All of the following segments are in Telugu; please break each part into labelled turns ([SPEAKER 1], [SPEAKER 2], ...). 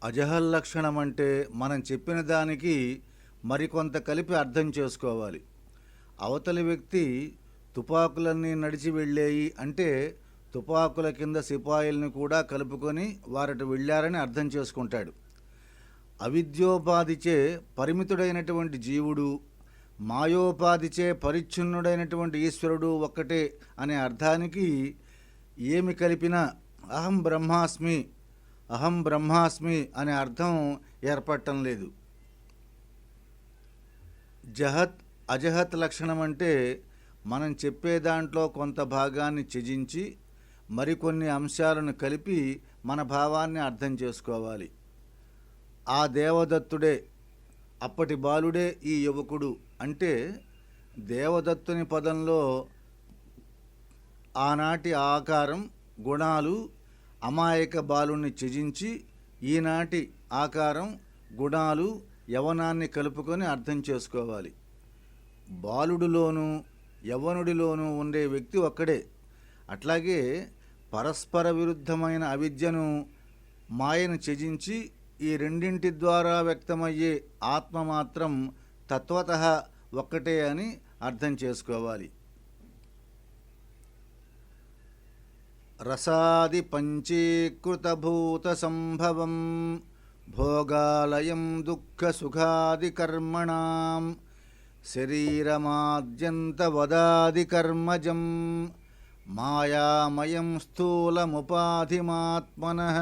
[SPEAKER 1] అజహల్ లక్షణం అంటే మనం చెప్పిన దానికి మరికొంత కలిపి అర్థం చేసుకోవాలి. అవతలి వ్యక్తి తుపాకులన్నీ నడిచి వెళ్ళేయి అంటే తుపాకుల కింద సిపాయిల్ని కూడా కలుపుకొని వారటు వెళ్ళారని అర్థం చేసుకుంటాడు. అవిద్యోపాధిచే పరిమితుడైనటువంటి జీవుడు, మాయోపాధిచే పరిచ్ఛిన్నుడైనటువంటి ఈశ్వరుడు ఒక్కటే అనే అర్థానికి ఏమి కలిపినా అహం బ్రహ్మాస్మి, అహం బ్రహ్మాస్మి అనే అర్థం ఏర్పడటం లేదు. జహత్ అజహత్ లక్షణం అంటే మనం చెప్పే దాంట్లో కొంత భాగాన్ని త్యజించి మరికొన్ని అంశాలను కలిపి మన భావాన్ని అర్థం చేసుకోవాలి. ఆ దేవదత్తుడే, అప్పటి బాలుడే ఈ యువకుడు అంటే దేవదత్తుని పదంలో ఆనాటి ఆకారం, గుణాలు అమాయక బాలుణ్ణి త్యజించి ఈనాటి ఆకారం, గుణాలు, యవనాన్ని కలుపుకొని అర్థం చేసుకోవాలి. బాలుడిలోనూ యవ్వనుడిలోనూ ఉండే వ్యక్తి ఒక్కడే. అట్లాగే పరస్పర విరుద్ధమైన అవిద్యను, మాయను త్యజించి ఈ రెండింటి ద్వారా వ్యక్తమయ్యే ఆత్మ మాత్రం తత్వతః ఒక్కటే అని అర్థం చేసుకోవాలి. రసాది పంచీకృతభూత సంభవం భోగాలయం దుఃఖ సుఖాది కర్మణాం శరీరమాద్యంతవదాది కర్మజం మాయామయం స్థూలముపాధిమాత్మనః.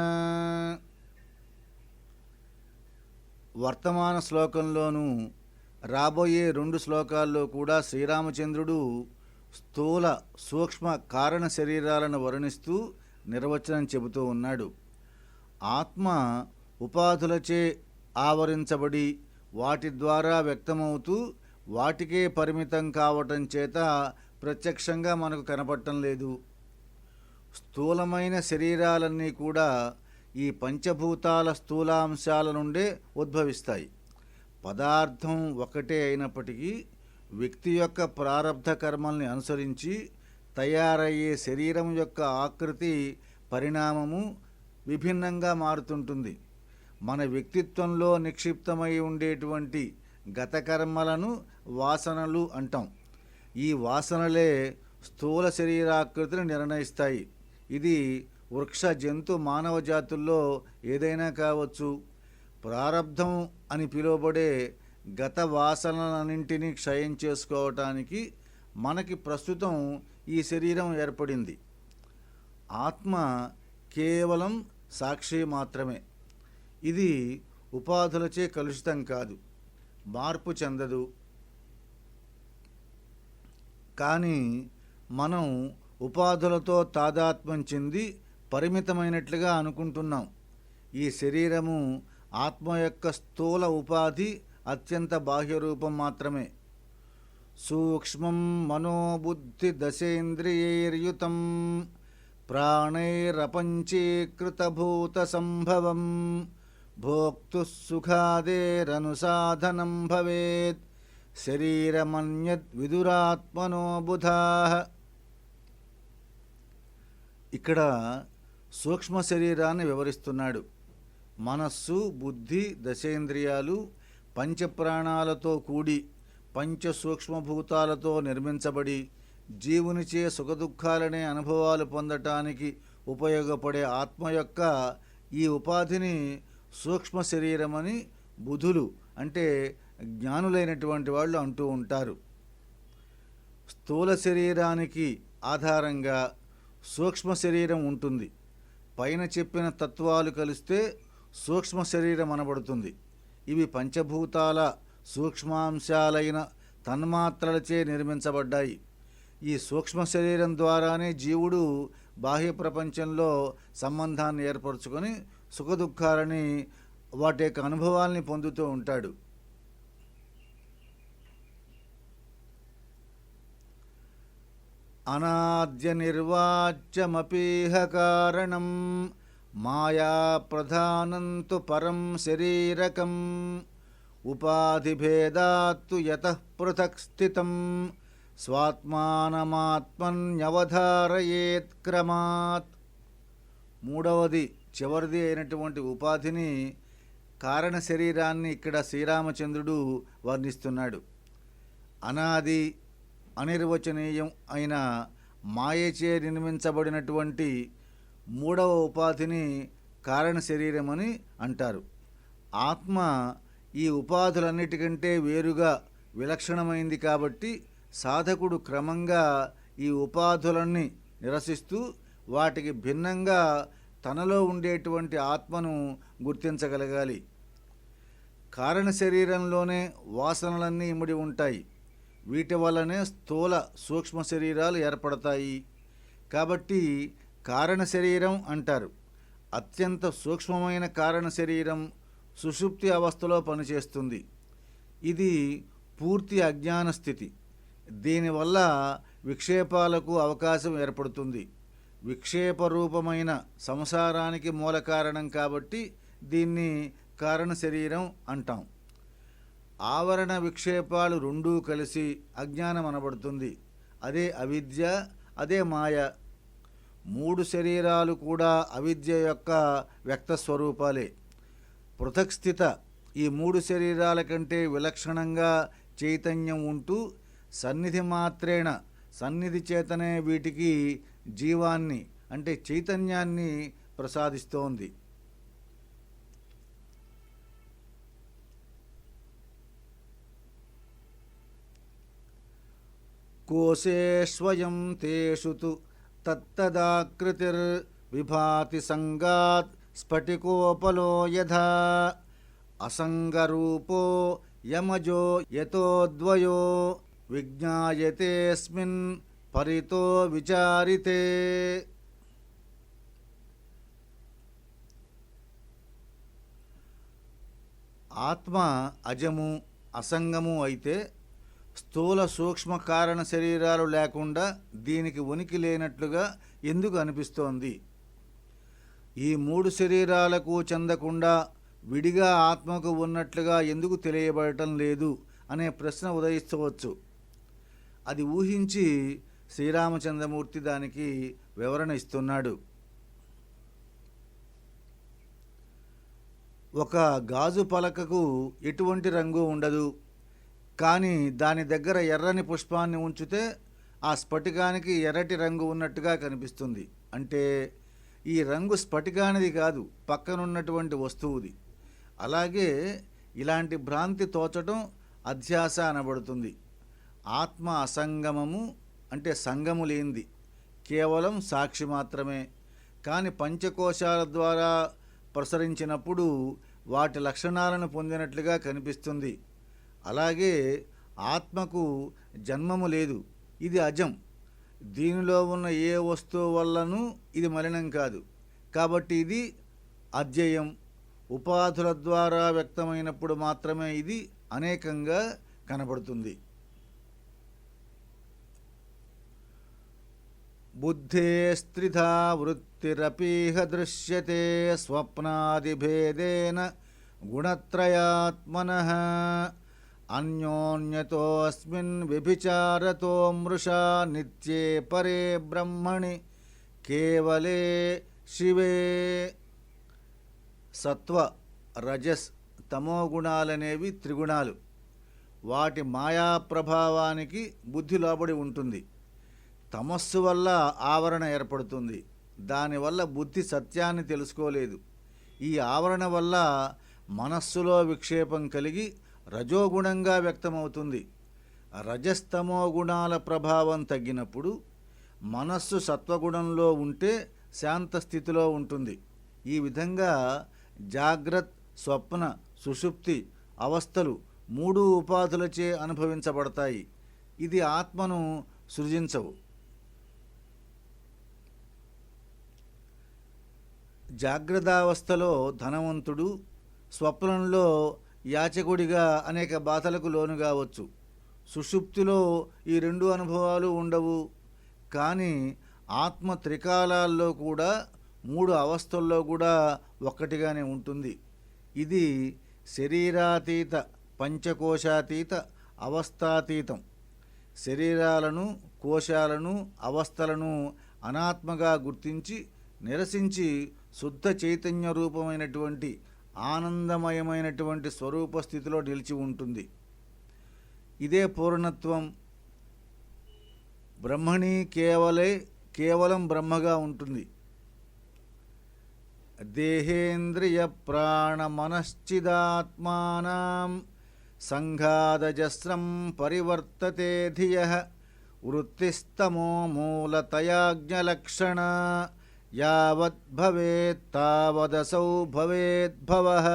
[SPEAKER 1] వర్తమాన శ్లోకంలోనూ రాబోయే 2 శ్లోకాల్లో కూడా శ్రీరామచంద్రుడు స్థూల సూక్ష్మ కారణ శరీరాలను వర్ణిస్తూ నిర్వచనం చెబుతూ ఉన్నాడు. ఆత్మ ఉపాధులచే ఆవరించబడి వాటి ద్వారా వ్యక్తమవుతూ వాటికే పరిమితం కావటం చేత ప్రత్యక్షంగా మనకు కనపడటం లేదు. స్థూలమైన శరీరాలన్నీ కూడా ఈ పంచభూతాల స్థూలాంశాల నుండే ఉద్భవిస్తాయి. పదార్థం ఒకటే అయినప్పటికీ వ్యక్తి యొక్క ప్రారబ్ధ కర్మల్ని అనుసరించి తయారయ్యే శరీరం యొక్క ఆకృతి, పరిణామము విభిన్నంగా మారుతుంటుంది. మన వ్యక్తిత్వంలో నిక్షిప్తమై ఉండేటువంటి గత కర్మలను వాసనలు అంటాం. ఈ వాసనలే స్థూల శరీరాకృతిని నిర్ణయిస్తాయి. ఇది వృక్ష, జంతు, మానవ జాతుల్లో ఏదైనా కావచ్చు. ప్రారబ్ధం అని పిలువబడే గత వాసనలన్నింటినీ క్షయం చేసుకోవటానికి మనకి ప్రస్తుతం ఈ శరీరం ఏర్పడింది. ఆత్మ కేవలం సాక్షి మాత్రమే. ఇది ఉపాధులచే కలుషితం కాదు, మార్పు చెందదు. కానీ మనం ఉపాధులతో తాదాత్మ్యం చెంది పరిమితమైనట్లుగా అనుకుంటున్నాం. ఈ శరీరము ఆత్మ యొక్క స్థూల ఉపాధి, అత్యంత బాహ్య రూపం మాత్రమే. సూక్ష్మం మనోబుద్ధి దశేంద్రియైర్యుతం ప్రాణైరపంచీకృతభూత సంభవం భోక్తు సుఖాదేరనుసాధనం భవేత్ శరీరమన్యద్ విదురాత్మనో బుధాః. ఇక్కడ సూక్ష్మ శరీరాన్ని వివరిస్తున్నాడు. మనస్సు, బుద్ధి, దశేంద్రియాలు పంచప్రాణాలతో కూడి పంచసూక్ష్మభూతాలతో నిర్మించబడి జీవునిచే సుఖదుఖాలనే అనుభవాలు పొందటానికి ఉపయోగపడే ఆత్మ యొక్క ఈ ఉపాధిని సూక్ష్మ శరీరమని బుధులు అంటే జ్ఞానులైనటువంటి వాళ్ళు అంటూ ఉంటారు. స్థూల శరీరానికి ఆధారంగా సూక్ష్మ శరీరం ఉంటుంది. పైన చెప్పిన తత్వాలు కలిస్తే సూక్ష్మ శరీరం అనబడుతుంది. ఇవి పంచభూతాల సూక్ష్మాంశాలైన తన్మాత్రలచే నిర్మించబడ్డాయి. ఈ సూక్ష్మ శరీరం ద్వారానే జీవుడు బాహ్య ప్రపంచంలో సంబంధాన్ని ఏర్పరచుకొని సుఖదుఖాలని, వాటి యొక్క అనుభవాల్ని పొందుతూ ఉంటాడు. అనాద్య నిర్వాచ్యమపీహ కారణం మాయా ప్రధానంతు పరం శరీరకం ఉపాధిభేదాత్తు యతః పృథక్ స్థితం స్వాత్మానమాత్మన్యవధారయేత్ క్రమాత్. మూడవది, చివరిది అయినటువంటి ఉపాధిని కారణ శరీరాన్ని ఇక్కడ శ్రీరామచంద్రుడు వర్ణిస్తున్నాడు. అనాది అనిర్వచనీయం అయిన మాయచే నిర్మించబడినటువంటి మూడవ ఉపాధిని కారణ శరీరమని అంటారు. ఆత్మ ఈ ఉపాధులన్నిటికంటే వేరుగా విలక్షణమైంది కాబట్టి సాధకుడు క్రమంగా ఈ ఉపాధులన్నీ నిరసిస్తూ వాటికి భిన్నంగా తనలో ఉండేటువంటి ఆత్మను గుర్తించగలగాలి. కారణ శరీరంలోనే వాసనలన్నీ ఇమిడి ఉంటాయి. వీటి వల్లనే స్థూల సూక్ష్మ శరీరాలు ఏర్పడతాయి. కాబట్టి కారణ శరీరం అంటారు. అత్యంత సూక్ష్మమైన కారణ శరీరం సుషుప్తి అవస్థలో పనిచేస్తుంది. ఇది పూర్తి అజ్ఞాన స్థితి. దీనివల్ల విక్షేపాలకు అవకాశం ఏర్పడుతుంది. విక్షేప రూపమైన సంసారానికి మూల కారణం కాబట్టి దీన్ని కారణ శరీరం అంటాం. ఆవరణ విక్షేపాలు రెండూ కలిసి అజ్ఞానం అనబడుతుంది. అదే అవిద్య, అదే మాయ. మూడు శరీరాలు కూడా అవిద్య యొక్క వ్యక్త స్వరూపాలే. పృథక్ స్థిత ఈ మూడు శరీరాల కంటే విలక్షణంగా చైతన్యం ఉంటూ సన్నిధి మాత్రేణ సన్నిధి చేతనే వీటికి జీవాన్ని అంటే చైతన్యాన్ని ప్రసాదిస్తోంది. కోశేష్వయం తేషు తు తత్తదాకృతిర్విభాతి సంగాత్ స్ఫటికోపలో యథా అసంగరూపో యమజో యతోద్వయో విజ్ఞాయతేస్మిన్ పరితో విచారితే. ఆత్మ అజము అసంగము అయితే స్థూల సూక్ష్మ కారణ శరీరాలు లేకుండా దీనికి ఉనికి లేనట్లుగా ఎందుకు అనిపిస్తోంది? ఈ మూడు శరీరాలకు చెందకుండా విడిగా ఆత్మకు ఉన్నట్లుగా ఎందుకు తెలియబడటం లేదు అనే ప్రశ్న ఉదయిస్తవచ్చు. అది ఊహించి శ్రీరామచంద్రమూర్తి దానికి వివరణ ఇస్తున్నాడు. ఒక గాజు పలకకు ఎటువంటి రంగు ఉండదు. కానీ దాని దగ్గర ఎర్రని పుష్పాన్ని ఉంచితే ఆ స్ఫటికానికి ఎర్రటి రంగు ఉన్నట్టుగా కనిపిస్తుంది. అంటే ఈ రంగు స్ఫటికానిది కాదు, పక్కనున్నటువంటి వస్తువుది. అలాగే ఇలాంటి భ్రాంతి తోచడం అధ్యాస అనబడుతుంది. ఆత్మ అసంగమము అంటే సంగము లేనిది, కేవలం సాక్షి మాత్రమే. కానీ పంచకోశాల ద్వారా ప్రసరించినప్పుడు వాటి లక్షణాలను పొందినట్లుగా కనిపిస్తుంది. అలాగే ఆత్మకు జన్మము లేదు, ఇది అజం. దీనిలో ఉన్న ఏ వస్తువు వల్లను ఇది మలినం కాదు. కాబట్టి ఇది అద్యయం. ఉపాధుల ద్వారా వ్యక్తమైనప్పుడు మాత్రమే ఇది అనేకంగా కనబడుతుంది. బుద్ధేస్త్రిధా వృత్తిరపీహ దృశ్యతే స్వప్నాదిభేదేన గుణత్రయాత్మనః అన్యోన్యతోస్మిన్ వ్యభిచారతో మృషా నిత్యే పరే బ్రహ్మణి కేవలే శివే. సత్వ రజస్ తమో గుణాలనేవి త్రిగుణాలు. వాటి మాయా ప్రభావానికి బుద్ధి లోబడి ఉంటుంది. తమస్సు వల్ల ఆవరణ ఏర్పడుతుంది. దానివల్ల బుద్ధి సత్యాన్ని తెలుసుకోలేదు. ఈ ఆవరణ వల్ల మనస్సులో విక్షేపం కలిగి రజోగుణంగా వ్యక్తమవుతుంది. రజస్తమో గుణాల ప్రభావం తగ్గినప్పుడు మనస్సు సత్వగుణంలో ఉంటే శాంత స్థితిలో ఉంటుంది. ఈ విధంగా జాగ్రత్, స్వప్న, సుషుప్తి అవస్థలు మూడు ఉపాధులచే అనుభవించబడతాయి. ఇది ఆత్మను సృజించవు. జాగ్రత్తావస్థలో ధనవంతుడు, స్వప్నంలో యాచకుడిగా అనేక బాధలకు లోను కావచ్చు. సుషుప్తిలో ఈ రెండు అనుభవాలు ఉండవు. కానీ ఆత్మ త్రికాలాల్లో కూడా మూడు అవస్థల్లో కూడా ఒక్కటిగానే ఉంటుంది. ఇది శరీరాతీత, పంచకోశాతీత, అవస్థాతీతం. శరీరాలను, కోశాలను, అవస్థలను అనాత్మగా గుర్తించి నిరసించి శుద్ధ చైతన్య రూపమైనటువంటి ఆనందమయమైనటువంటి స్వరూప స్థితిలో నిలిచి ఉంటుంది. ఇదే పూర్ణత్వం. బ్రహ్మణి కేవలం బ్రహ్మగా ఉంటుంది. దేహేంద్రియ ప్రాణ మనశ్చిదాత్మానాం సంఘాదజస్రం పరివర్తతే ధియః వృత్తిస్తమో మూలతయాజ్ఞలక్షణ యావత్ భవేత్ తావదసౌ భవేద్భవః.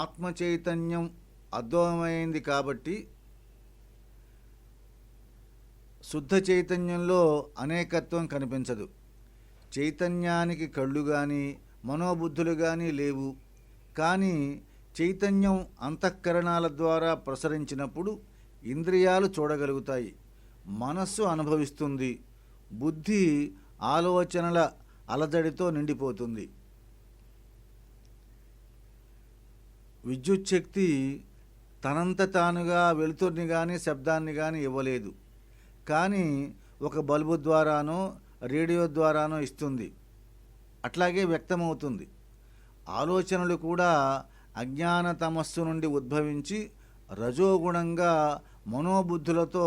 [SPEAKER 1] ఆత్మ చైతన్యం అద్వైతమైంది కాబట్టి శుద్ధ చైతన్యంలో అనేకత్వం కనిపించదు. చైతన్యానికి కళ్ళు కానీ మనోబుద్ధులు కానీ లేవు. కానీ చైతన్యం అంతఃకరణాల ద్వారా ప్రసరించినప్పుడు ఇంద్రియాలు చూడగలుగుతాయి, మనస్సు అనుభవిస్తుంది, బుద్ధి ఆలోచనల అలజడితో నిండిపోతుంది. విద్యుచ్ఛక్తి తనంత తానుగా వెలుతురిని కానీ శబ్దాన్ని కానీ ఇవ్వలేదు. కానీ ఒక బల్బు ద్వారానో రేడియో ద్వారానో ఇస్తుంది. అట్లాగే వ్యక్తమవుతుంది. ఆలోచనలు కూడా అజ్ఞాన తమస్సు నుండి ఉద్భవించి రజోగుణంగా మనోబుద్ధులతో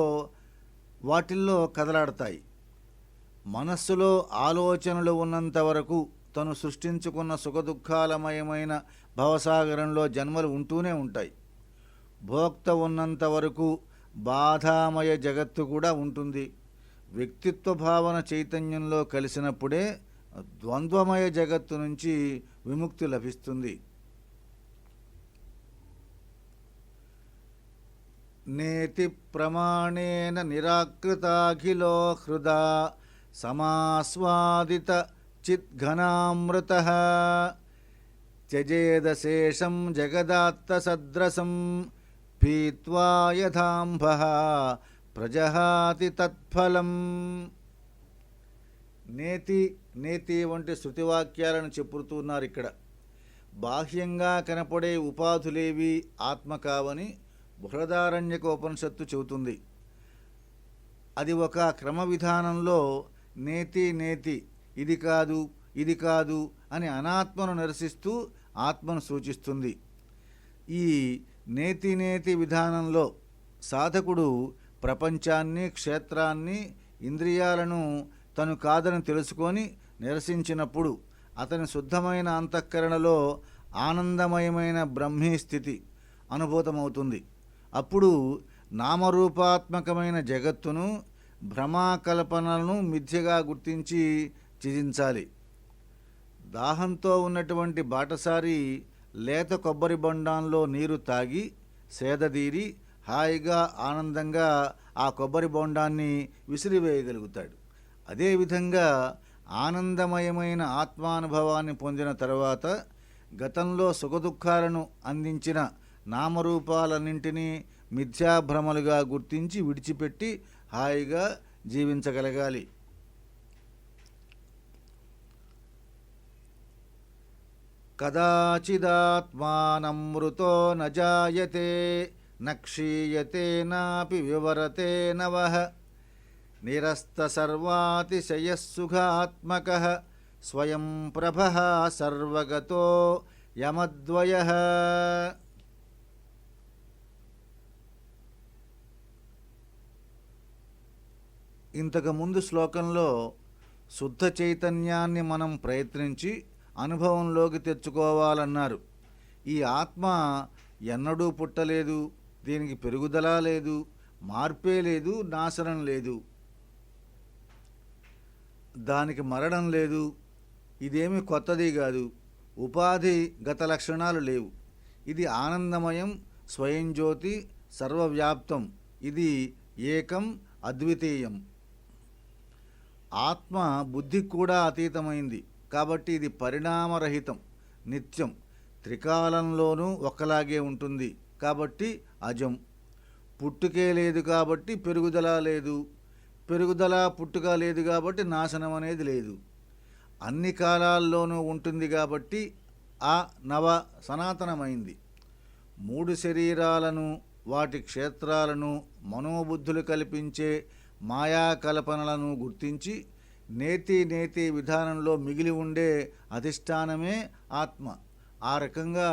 [SPEAKER 1] వాటిల్లో కదలాడతాయి. మనస్సులో ఆలోచనలు ఉన్నంత వరకు తను సృష్టించుకున్న సుఖదుఖాలమయమైన భవసాగరంలో జన్మలు ఉంటూనే ఉంటాయి. భోక్త ఉన్నంత వరకు బాధామయ జగత్తు కూడా ఉంటుంది. వ్యక్తిత్వ భావన చైతన్యంలో కలిసినప్పుడే ద్వంద్వమయ జగత్తు నుంచి విముక్తి లభిస్తుంది. నేతి ప్రమాణేన నిరాకృతాఖిలో హృదా సమాస్వాదిత చిద్ఘనామృతః త్యజేదశేషం జగదాత్తసద్రసం పీత్వా యథాంభః ప్రజహాతి తత్ఫలం. నేతి వంటి శృతివాక్యాలను చెప్పుతున్నారు ఇక్కడ. బాహ్యంగా కనపడే ఉపాధులేవి ఆత్మ కావని బృహదారణ్యక ఉపనిషత్తు చెబుతుంది. అది ఒక క్రమ విధానంలో నేతి ఇది కాదు అని అనాత్మను నిరసిస్తూ ఆత్మను సూచిస్తుంది. ఈ నేతి విధానంలో సాధకుడు ప్రపంచాన్ని, క్షేత్రాన్ని, ఇంద్రియాలను తను కాదని తెలుసుకొని నిరసించినప్పుడు అతని శుద్ధమైన అంతఃకరణలో ఆనందమయమైన బ్రహ్మీ స్థితి అనుభూతమవుతుంది. అప్పుడు నామరూపాత్మకమైన జగత్తును, భ్రమాకల్పనలను మిథ్యగా గుర్తించి త్యజించాలి. దాహంతో ఉన్నటువంటి బాటసారి లేత కొబ్బరి బొండంలో నీరు తాగి సేదదీరి హాయిగా ఆనందంగా ఆ కొబ్బరి బొండాన్ని విసిరివేయగలుగుతాడు. అదేవిధంగా ఆనందమయమైన ఆత్మానుభవాన్ని పొందిన తర్వాత గతంలో సుఖదుఖాలను అందించిన నామరూపాలన్నింటినీ మిథ్యాభ్రమలుగా గుర్తించి విడిచిపెట్టి హాయిగా జీవించగలగాలి. కదాచిదాత్మానమృతో న జాయతే న క్షీయతే నాపి వివరతే నవః నిరస్తసర్వాతిశయస్సుఖాత్మకః స్వయం ప్రభః సర్వగతో యమద్వయః. ఇంతకుముందు శ్లోకంలో శుద్ధ చైతన్యాన్ని మనం ప్రయత్నించి అనుభవంలోకి తెచ్చుకోవాలన్నారు. ఈ ఆత్మ ఎన్నడూ పుట్టలేదు, దీనికి పెరుగుదల లేదు, మార్పే లేదు, నాశనం లేదు, దానికి మరణం లేదు, ఇదేమి కొత్తది కాదు, ఉపాధి గత లక్షణాలు లేవు. ఇది ఆనందమయం, స్వయం జ్యోతి, సర్వవ్యాప్తం. ఇది ఏకం, అద్వితీయం. ఆత్మ బుద్ధికి కూడా అతీతమైంది కాబట్టి ఇది పరిణామరహితం, నిత్యం, త్రికాలంలోనూ ఒకలాగే ఉంటుంది కాబట్టి అజం. పుట్టుకే లేదు కాబట్టి పెరుగుదల లేదు, పెరుగుదల పుట్టుక లేదు కాబట్టి నాశనం అనేది లేదు. అన్ని కాలాల్లోనూ ఉంటుంది కాబట్టి ఆ నవ సనాతనమైంది. మూడు శరీరాలను, వాటి క్షేత్రాలను, మనోబుద్ధులు కల్పించే మాయాకల్పనలను గుర్తించి నేతి నేతి విధానంలో మిగిలి ఉండే అధిష్టానమే ఆత్మ. ఆ రకంగా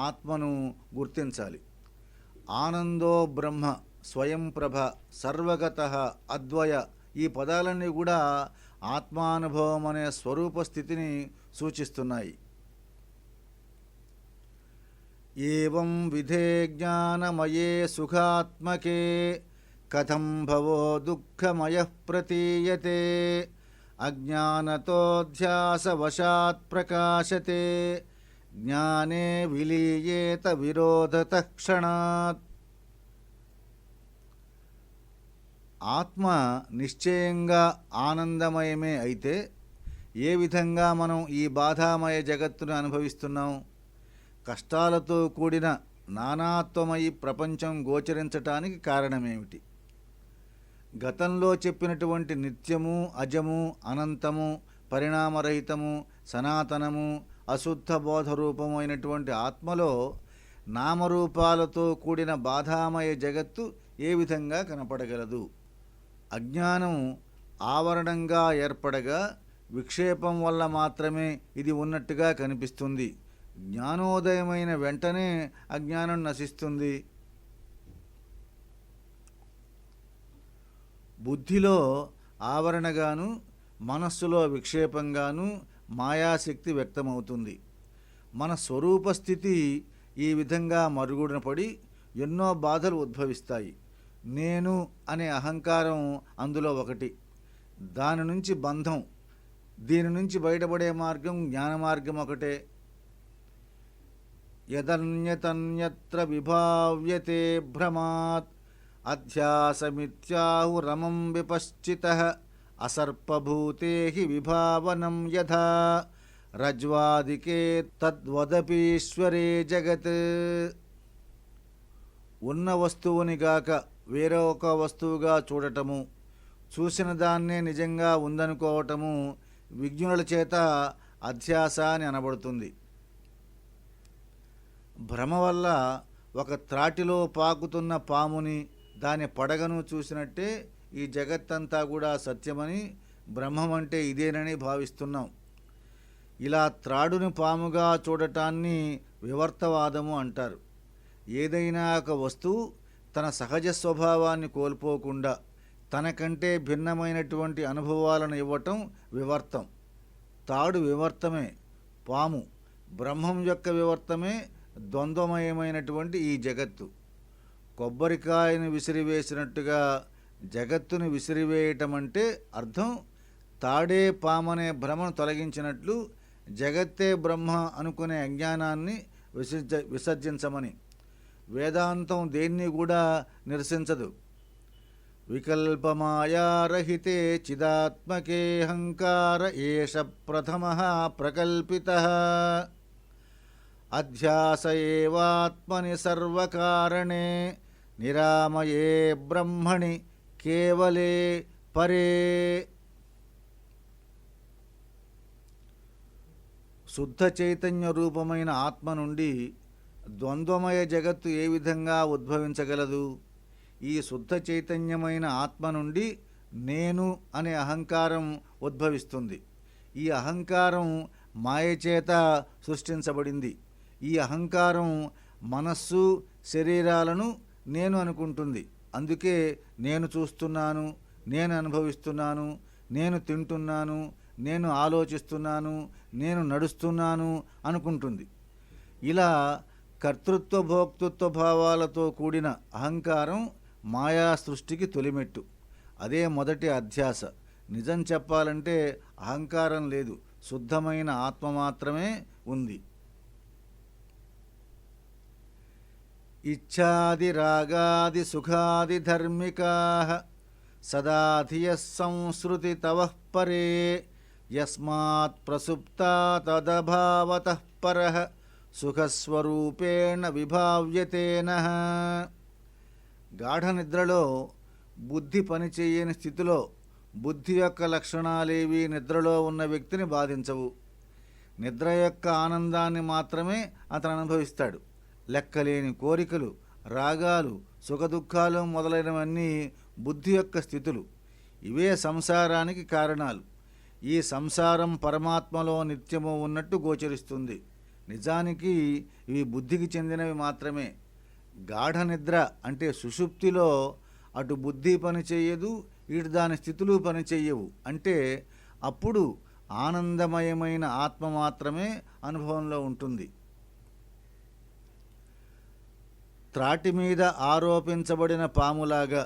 [SPEAKER 1] ఆత్మను గుర్తించాలి. ఆనందో బ్రహ్మ, స్వయం ప్రభ, సర్వగత, అద్వయ ఈ పదాలన్నీ కూడా ఆత్మానుభవం అనే స్వరూప స్థితిని సూచిస్తున్నాయి. ఏవం విధే జ్ఞానమయే సుఖాత్మకే కథం భవో దుఃఖమయః ప్రతీయతే అజ్ఞానతోధ్యాసవశాత్ ప్రకాశతే జ్ఞానే విలీయేత విరోధతః క్షణాత్. ఆత్మ నిశ్చయంగా ఆనందమయమే అయితే ఏ విధంగా మనం ఈ బాధామయ జగత్తును అనుభవిస్తున్నాం? కష్టాలతో కూడిన నానాత్వమయి ప్రపంచం గోచరించటానికి కారణమేమిటి? గతంలో చెప్పినటువంటి నిత్యము, అజము, అనంతము, పరిణామరహితము, సనాతనము, అశుద్ధ బోధ రూపము అయినటువంటి ఆత్మలో నామరూపాలతో కూడిన బాధామయ జగత్తు ఏ విధంగా కనపడగలదు? అజ్ఞానం ఆవరణంగా ఏర్పడగా విక్షేపం వల్ల మాత్రమే ఇది ఉన్నట్టుగా కనిపిస్తుంది. జ్ఞానోదయమైన వెంటనే అజ్ఞానం నశిస్తుంది. బుద్ధిలో ఆవరణగాను, మనస్సులో విక్షేపంగాను మాయాశక్తి వ్యక్తమవుతుంది. మన స్వరూప స్థితి ఈ విధంగా మరుగున పడి ఎన్నో బాధలు ఉద్భవిస్తాయి. నేను అనే అహంకారం అందులో ఒకటి. దాని నుంచి బంధం, దీని నుంచి బయటపడే మార్గం జ్ఞాన మార్గం ఒకటే. యదన్యతన్యత్ర విభావ్యతే భ్రమాత్ అధ్యాసమిత్యాహురమం విపశ్చితః అసర్పభూతే హి విభావనం యథా రజ్వాదికే తద్వదపీశ్వరే జగత్. ఉన్న వస్తువుని గాక వేరొక వస్తువుగా చూడటము, చూసిన దాన్నే నిజంగా ఉందనుకోవటము విజ్ఞుల చేత అధ్యాస అని అనబడుతుంది. భ్రమ వల్ల ఒక త్రాటిలో పాకుతున్న పాముని, దాని పడగను చూసినట్టే ఈ జగత్తంతా కూడా సత్యమని, బ్రహ్మం అంటే ఇదేనని భావిస్తున్నాం. ఇలా త్రాడుని పాముగా చూడటాన్ని వివర్తవాదము అంటారు. ఏదైనా ఒక వస్తువు తన సహజ స్వభావాన్ని కోల్పోకుండా తనకంటే భిన్నమైనటువంటి అనుభవాలను ఇవ్వటం వివర్తం. తాడు వివర్తమే, పాము బ్రహ్మం యొక్క వివర్తమే ద్వంద్వమయమైనటువంటి ఈ జగత్తు. కొబ్బరికాయను విసిరివేసినట్టుగా జగత్తును విసిరివేయటం అంటే అర్థం తాడే పామనే భ్రమను తొలగించినట్లు జగత్తే బ్రహ్మ అనుకునే అజ్ఞానాన్ని విసర్జించమని. వేదాంతం దేన్ని కూడా నిరసించదు. వికల్పమాయారహితే చిదాత్మకే హంకార ఏష ప్రథమః ప్రకల్పితః అధ్యాస ఏవాత్మని సర్వకారణే నిరామయే బ్రహ్మణి కేవలే పరే. శుద్ధ చైతన్య రూపమైన ఆత్మ నుండి ద్వంద్వమయ జగత్తు ఏ విధంగా ఉద్భవించగలదు? ఈ శుద్ధ చైతన్యమైన ఆత్మ నుండి నేను అనే అహంకారం ఉద్భవిస్తుంది. ఈ అహంకారం మాయచేత సృష్టించబడింది. ఈ అహంకారం మనస్సు, శరీరాలను నేను అనుకుంటుంది. అందుకే నేను చూస్తున్నాను, నేను అనుభవిస్తున్నాను, నేను తింటున్నాను, నేను ఆలోచిస్తున్నాను, నేను నడుస్తున్నాను అనుకుంటుంది. ఇలా కర్తృత్వ భోక్తృత్వ భావాలతో కూడిన అహంకారం మాయా సృష్టికి తొలిమెట్టు. అదే మొదటి అధ్యాస. నిజం చెప్పాలంటే అహంకారం లేదు, శుద్ధమైన ఆత్మ మాత్రమే ఉంది. ఇచ్ఛాది రాగాది సుఖాది ధర్మికాః సదా ధియః సంసృతి తవః పరే యస్మాత్ ప్రసుప్తా తదభావతః పరః సుఖస్వరూపేణ విభావ్యతేనః. గాఢ నిద్రలో బుద్ధి పనిచేయని స్థితిలో బుద్ధి యొక్క లక్షణాలేవి నిద్రలో ఉన్న వ్యక్తిని బాధించవు. నిద్ర యొక్క ఆనందాన్ని మాత్రమే అతను అనుభవిస్తాడు. లెక్కలేని కోరికలు, రాగాలు, సుఖదుఖాలు మొదలైనవన్నీ బుద్ధి యొక్క స్థితులు. ఇవే సంసారానికి కారణాలు. ఈ సంసారం పరమాత్మలో నిత్యము ఉన్నట్టు గోచరిస్తుంది. నిజానికి ఇవి బుద్ధికి చెందినవి మాత్రమే. గాఢ నిద్ర అంటే సుషుప్తిలో అటు బుద్ధి పని చెయ్యదు, ఇటు దాని స్థితులు పని చెయ్యవు. అంటే అప్పుడు ఆనందమయమైన ఆత్మ మాత్రమే అనుభవంలో ఉంటుంది. త్రాటి మీద ఆరోపించబడిన పాములాగా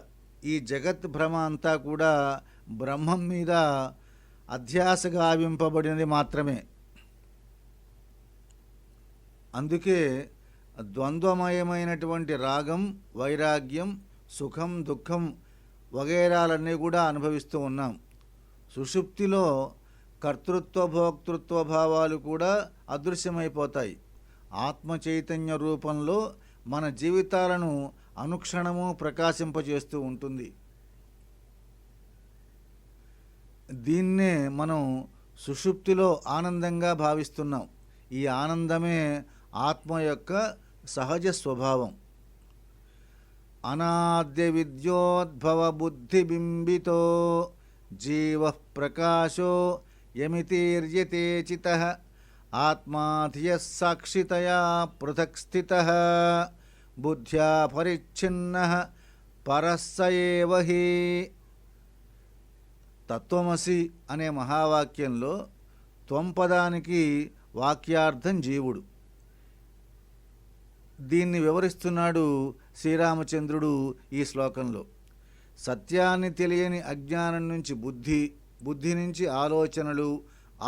[SPEAKER 1] ఈ జగత్ భ్రమ అంతా కూడా బ్రహ్మం మీద అధ్యాస గావింపబడినది మాత్రమే. అందుకే ద్వంద్వమయమైనటువంటి రాగం, వైరాగ్యం, సుఖం, దుఃఖం వగైరాలన్నీ కూడా అనుభవిస్తూ ఉన్నాం. సుషుప్తిలో కర్తృత్వ భోక్తృత్వ భావాలు కూడా అదృశ్యమైపోతాయి. ఆత్మ చైతన్య రూపంలో మన జీవితాలను అనుక్షణము ప్రకాశింపజేస్తూ ఉంటుంది. దీన్నే మనం సుషుప్తిలో ఆనందంగా భావిస్తున్నాం. ఈ ఆనందమే ఆత్మ యొక్క సహజ స్వభావం. అనాద్య విద్యోద్భవ బుద్ధిబింబితో జీవ ప్రకాశో యమితీర్యతే చితః ఆత్మాధియః సాక్షితయా పృథక్ స్థితః బుద్ధ్యా పరిచ్ఛిన్నః పరః స ఏవ హి. తత్వమసి అనే మహావాక్యంలో త్వం పదానికి వాక్యార్థం జీవుడు. దీన్ని వివరిస్తున్నాడు శ్రీరామచంద్రుడు ఈ శ్లోకంలో. సత్యాన్ని తెలియని అజ్ఞానం నుంచి బుద్ధి, బుద్ధి నుంచి ఆలోచనలు,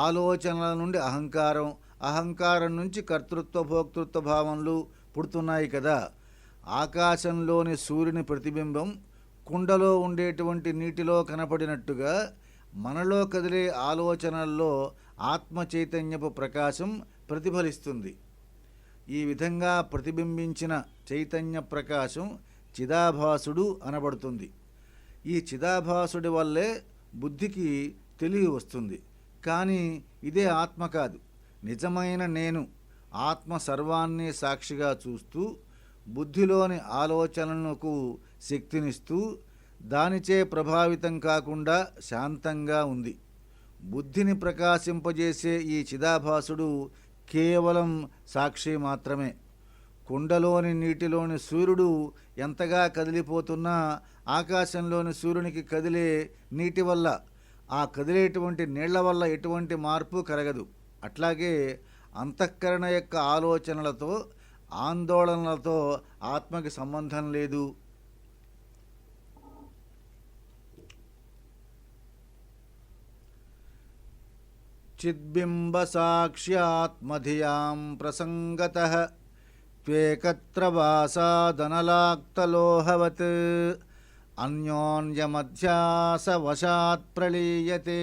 [SPEAKER 1] ఆలోచనల నుండి అహంకారం, అహంకారం నుంచి కర్తృత్వ భోక్తృత్వ భావనలు పుడుతున్నాయి కదా. ఆకాశంలోని సూర్యుని ప్రతిబింబం కుండలో ఉండేటువంటి నీటిలో కనపడినట్టుగా మనలో కదిలే ఆలోచనల్లో ఆత్మ చైతన్యపు ప్రకాశం ప్రతిఫలిస్తుంది. ఈ విధంగా ప్రతిబింబించిన చైతన్య ప్రకాశం చిదాభాసుడు అనబడుతుంది. ఈ చిదాభాసుడి వల్లే బుద్ధికి తెలివి వస్తుంది. కానీ ఇదే ఆత్మ కాదు. నిజమైన నేను ఆత్మ సర్వాన్ని సాక్షిగా చూస్తూ బుద్ధిలోని ఆలోచనలకు శక్తినిస్తూ దానిచే ప్రభావితం కాకుండా శాంతంగా ఉంది. బుద్ధిని ప్రకాశింపజేసే ఈ చిదాభాసుడు కేవలం సాక్షి మాత్రమే. కుండలోని నీటిలోని సూర్యుడు ఎంతగా కదిలిపోతున్నా ఆకాశంలోని సూర్యునికి కదిలే నీటి వల్ల, ఆ కదిలేటువంటి నీళ్ల వల్ల ఎటువంటి మార్పు కలగదు. అట్లాగే అంతఃకరణ యొక్క ఆలోచనలతో, ఆందోళనలతో ఆత్మకి సంబంధం లేదు. చిద్బింబ సాక్ష్యాత్మధియాం ప్రసంగతః త్వేకత్ర వాసాదనలాక్తలోహవత్ అన్యోన్యమధ్యాసవశాత్ ప్రలీయతే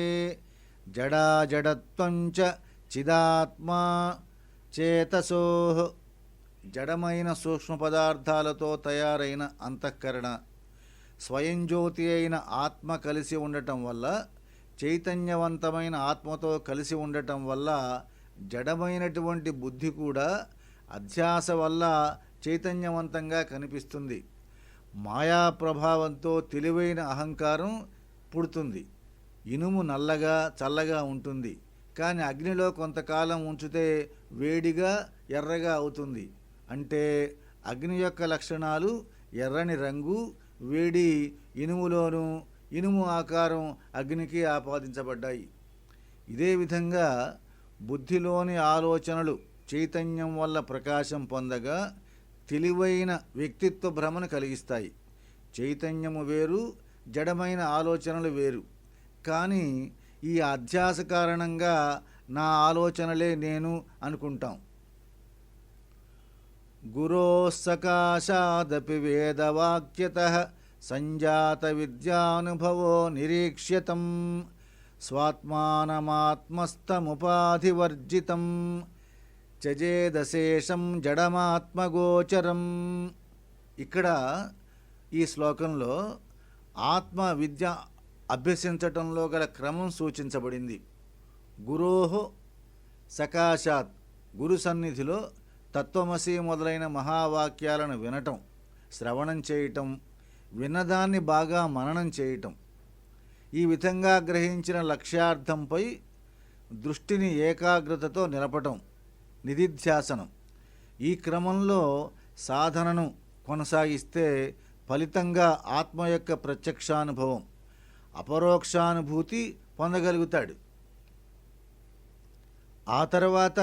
[SPEAKER 1] జడాజడత్వం చ చిదాత్మా చేతసోః. జడమైన సూక్ష్మ పదార్థాలతో తయారైన అంతఃకరణ, స్వయం జ్యోతి అయిన ఆత్మ కలిసి ఉండటం వల్ల, చైతన్యవంతమైన ఆత్మతో కలిసి ఉండటం వల్ల జడమైనటువంటి బుద్ధి కూడా అధ్యాస వల్ల చైతన్యవంతంగా కనిపిస్తుంది. మాయా ప్రభావంతో తెలివైన అహంకారం పుడుతుంది. ఇనుము నల్లగా చల్లగా ఉంటుంది, కానీ అగ్నిలో కొంతకాలం ఉంచితే వేడిగా ఎర్రగా అవుతుంది. అంటే అగ్ని యొక్క లక్షణాలు ఎర్రని రంగు, వేడి ఇనుములోను, ఇనుము ఆకారం అగ్నికి ఆపాదించబడ్డాయి. ఇదే విధంగా బుద్ధిలోని ఆలోచనలు చైతన్యం వల్ల ప్రకాశం పొందగా తెలివైన వ్యక్తిత్వ భ్రమను కలిగిస్తాయి. చైతన్యము వేరు, జడమైన ఆలోచనలు వేరు. కానీ ఈ అధ్యాస కారణంగా నా ఆలోచనలే నేను అనుకుంటాం. గురోస్సకాశాదపి వేదవాక్యతః సంజాత విద్యానుభవో నిరీక్ష్యతం స్వాత్మానమాత్మస్థముపాధివర్జితం చజేదశేషం జడమాత్మగోచరం. ఇక్కడ ఈ శ్లోకంలో ఆత్మ విద్య అభ్యసించటంలో గల క్రమం సూచించబడింది. గురోహో సకాశాత్, గురు సన్నిధిలో తత్వమసి మొదలైన మహావాక్యాలను వినటం, శ్రవణం చేయటం, విన్నదాన్ని బాగా మననం చేయటం. ఈ విధంగా గ్రహించిన లక్ష్యార్థంపై దృష్టిని ఏకాగ్రతతో నిలపటం నిధిధ్యాసనం. ఈ క్రమంలో సాధనను కొనసాగిస్తే ఫలితంగా ఆత్మ యొక్క ప్రత్యక్షానుభవం, అపరోక్షానుభూతి పొందగలుగుతాడు. ఆ తర్వాత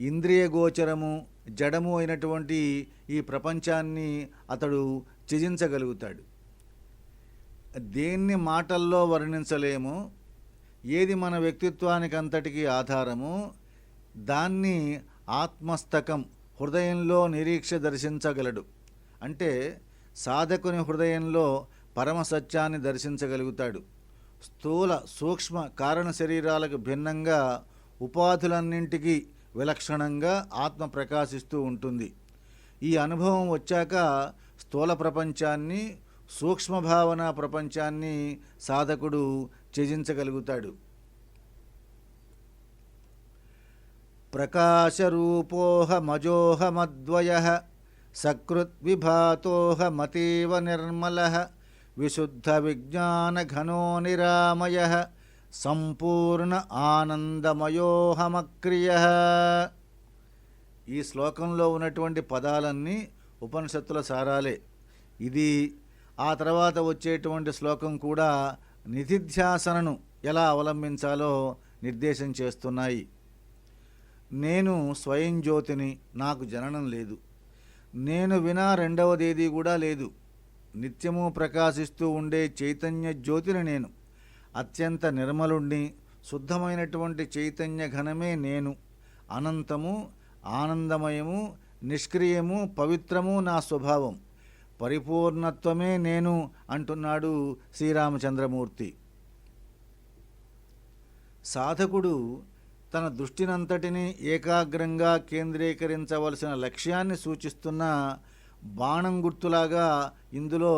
[SPEAKER 1] ఇంద్రియ గోచరము జడము అయినటువంటి ఈ ప్రపంచాన్ని అతడు త్యజించగలుగుతాడు. దేన్ని మాటల్లో వర్ణించలేము, ఏది మన వ్యక్తిత్వానికి అంతటికీ ఆధారము, దాన్ని ఆత్మస్తకం హృదయంలో నిరీక్ష దర్శించగలడు. అంటే సాధకుని హృదయంలో పరమసత్యాన్ని దర్శించగలుగుతాడు. స్థూల సూక్ష్మ కారణ శరీరాలకు భిన్నంగా ఉపాధులన్నింటికీ విలక్షణంగా ఆత్మ ప్రకాశిస్తూ ఉంటుంది. ఈ అనుభవం వచ్చాక స్థూల ప్రపంచాన్ని, సూక్ష్మభావన ప్రపంచాన్ని సాధకుడు త్యజించగలుగుతాడు. ప్రకాశరూపోహమజోహమద్వయః సకృద్విభాతోహమతీవ నిర్మలః విశుద్ధ విజ్ఞానఘనో నిరామయః సంపూర్ణ ఆనందమయోహమక్రియః. ఈ శ్లోకంలో ఉన్నటువంటి పదాలన్నీ ఉపనిషత్తుల సారాలే. ఇది ఆ తర్వాత వచ్చేటువంటి శ్లోకం కూడా నిధిధ్యాసనను ఎలా అవలంబించాలో నిర్దేశం చేస్తున్నాయి. నేను స్వయం జ్యోతిని, నాకు జననం లేదు. నేను వినా రెండవదేదీ కూడా లేదు. నిత్యము ప్రకాశిస్తూ ఉండే చైతన్య జ్యోతిని నేను. అత్యంత నిర్మలుణ్ణి, శుద్ధమైనటువంటి చైతన్య ఘనమే నేను. అనంతము, ఆనందమయము, నిష్క్రియము, పవిత్రము నా స్వభావం. పరిపూర్ణత్వమే నేను అంటున్నాడు శ్రీరామచంద్రమూర్తి. సాధకుడు తన దృష్టినంతటినీ ఏకాగ్రంగా కేంద్రీకరించవలసిన లక్ష్యాన్ని సూచిస్తున్న బాణం గుర్తులాగా ఇందులో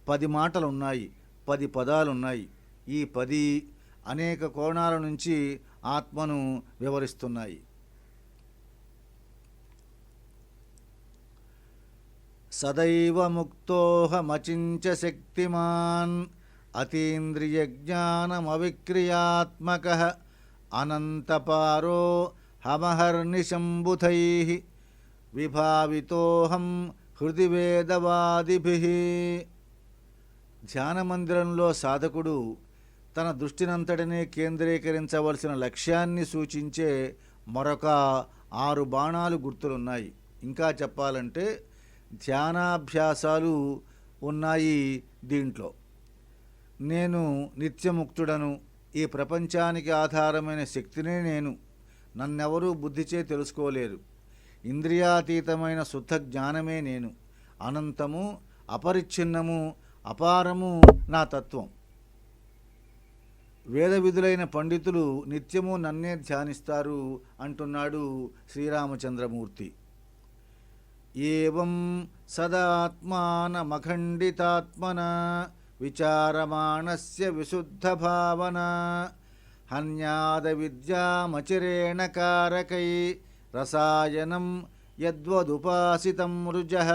[SPEAKER 1] 10 మాటలున్నాయి, 10 పదాలున్నాయి. ఈ 10 అనేక కోణాల నుంచి ఆత్మను వివరిస్తున్నాయి. సదైవ ముక్తోహమచించ శక్తిమాన్ అతీంద్రియ జ్ఞానమవిక్రియాత్మకః అనంతపారో హమహర్నిశంబుధైః విభావితోహం హృది వేదవాదిభిః. ధ్యానమందిరంలో సాధకుడు తన దృష్టినంతటినీ కేంద్రీకరించవలసిన లక్ష్యాన్ని సూచించే మరొక 6 బాణాలు గుర్తులున్నాయి. ఇంకా చెప్పాలంటే ధ్యానాభ్యాసాలు ఉన్నాయి దీంట్లో. నేను నిత్యముక్తుడను, ఈ ప్రపంచానికి ఆధారమైన శక్తినే నేను, నన్నెవరూ బుద్ధిచే తెలుసుకోలేరు. ఇంద్రియాతీతమైన శుద్ధ జ్ఞానమే నేను. అనంతము, అపరిచ్ఛిన్నము, అపారము నా తత్వం. వేద విధులైన పండితులు నిత్యము నన్నే ధ్యానిస్తారు అంటున్నాడు శ్రీరామచంద్రమూర్తి. ఏవం సదాత్మానమఖండితాత్మన విచారమాణస్య విశుద్ధ భావన హన్యాద విద్యామచిరేణ కారకై రసాయనం యద్వదుపాసితం రుజః.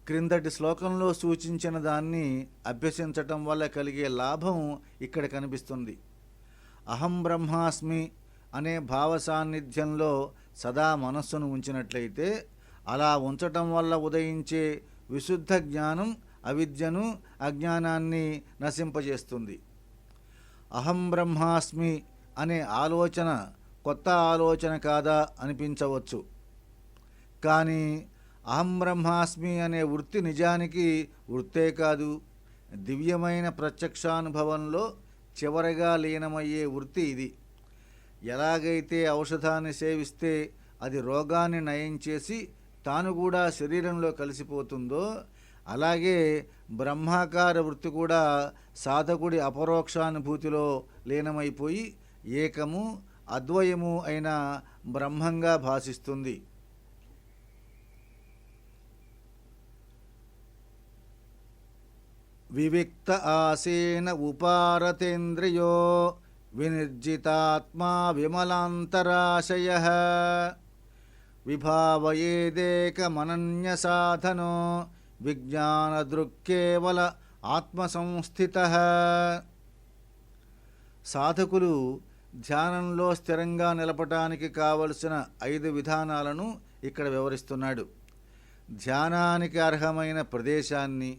[SPEAKER 1] క్రిందటి శ్లోకంలో సూచించిన దాన్ని అభ్యసించటం వల్ల కలిగే లాభం ఇక్కడ కనిపిస్తుంది. అహం బ్రహ్మాస్మి అనే భావ సాన్నిధ్యంలో సదా మనస్సును ఉంచినట్లయితే అలా ఉంచటం వల్ల ఉదయించే విశుద్ధ జ్ఞానం అవిద్యను, అజ్ఞానాన్ని నశింపజేస్తుంది. అహం బ్రహ్మాస్మి అనే ఆలోచన కొత్త ఆలోచన కాదా అనిపించవచ్చు. కానీ అహం బ్రహ్మాస్మి అనే వృత్తి నిజానికి వృత్తే కాదు, దివ్యమైన ప్రత్యక్షానుభవంలో చివరగా లీనమయ్యే వృత్తి ఇది. ఎలాగైతే ఔషధాన్ని సేవిస్తే అది రోగాన్ని నయం చేసి తాను కూడా శరీరంలో కలిసిపోతుందో, అలాగే బ్రహ్మాకార వృత్తి కూడా సాధకుడి అపరోక్షానుభూతిలో లీనమైపోయి ఏకము, అద్వయము అయిన బ్రహ్మంగా భాసిస్తుంది. వివిక్త ఆసేన ఉపారతేంద్రియో వినిర్జితాత్మా విమలాంతరాశయః విభావయేదేకమనన్యసాధనో విజ్ఞానదృక్కేవల ఆత్మసంస్థిత. సాధకులు ధ్యానంలో స్థిరంగా నిలపటానికి కావలసిన 5 విధానాలను ఇక్కడ వివరిస్తున్నాడు. ధ్యానానికి అర్హమైన ప్రదేశాన్ని,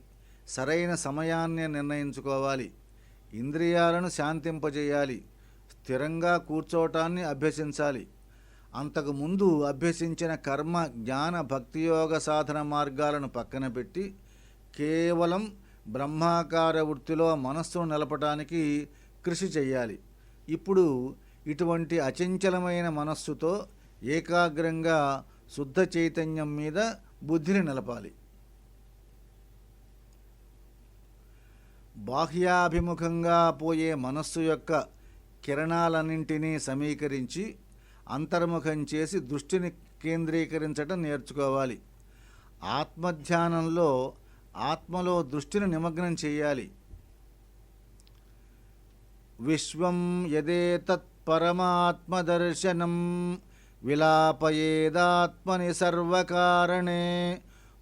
[SPEAKER 1] సరైన సమయాన్ని నిర్ణయించుకోవాలి. ఇంద్రియాలను శాంతింపజేయాలి. స్థిరంగా కూర్చోవటాన్ని అభ్యసించాలి. అంతకుముందు అభ్యసించిన కర్మ, జ్ఞాన, భక్తియోగ సాధన మార్గాలను పక్కన పెట్టి కేవలం బ్రహ్మాకార వృత్తిలో మనస్సును నిలపటానికి కృషి చేయాలి. ఇప్పుడు ఇటువంటి అచంచలమైన మనస్సుతో ఏకాగ్రంగా శుద్ధ చైతన్యం మీద బుద్ధిని నిలపాలి. బాహ్యాభిముఖంగా పోయే మనస్సు యొక్క కిరణాలన్నింటినీ సమీకరించి అంతర్ముఖం చేసి దృష్టిని కేంద్రీకరించటం నేర్చుకోవాలి. ఆత్మధ్యానంలో ఆత్మలో దృష్టిని నిమగ్నం చేయాలి. విశ్వం యదేతత్ పరమాత్మదర్శనం విలాపయేదాత్మని సర్వకారణే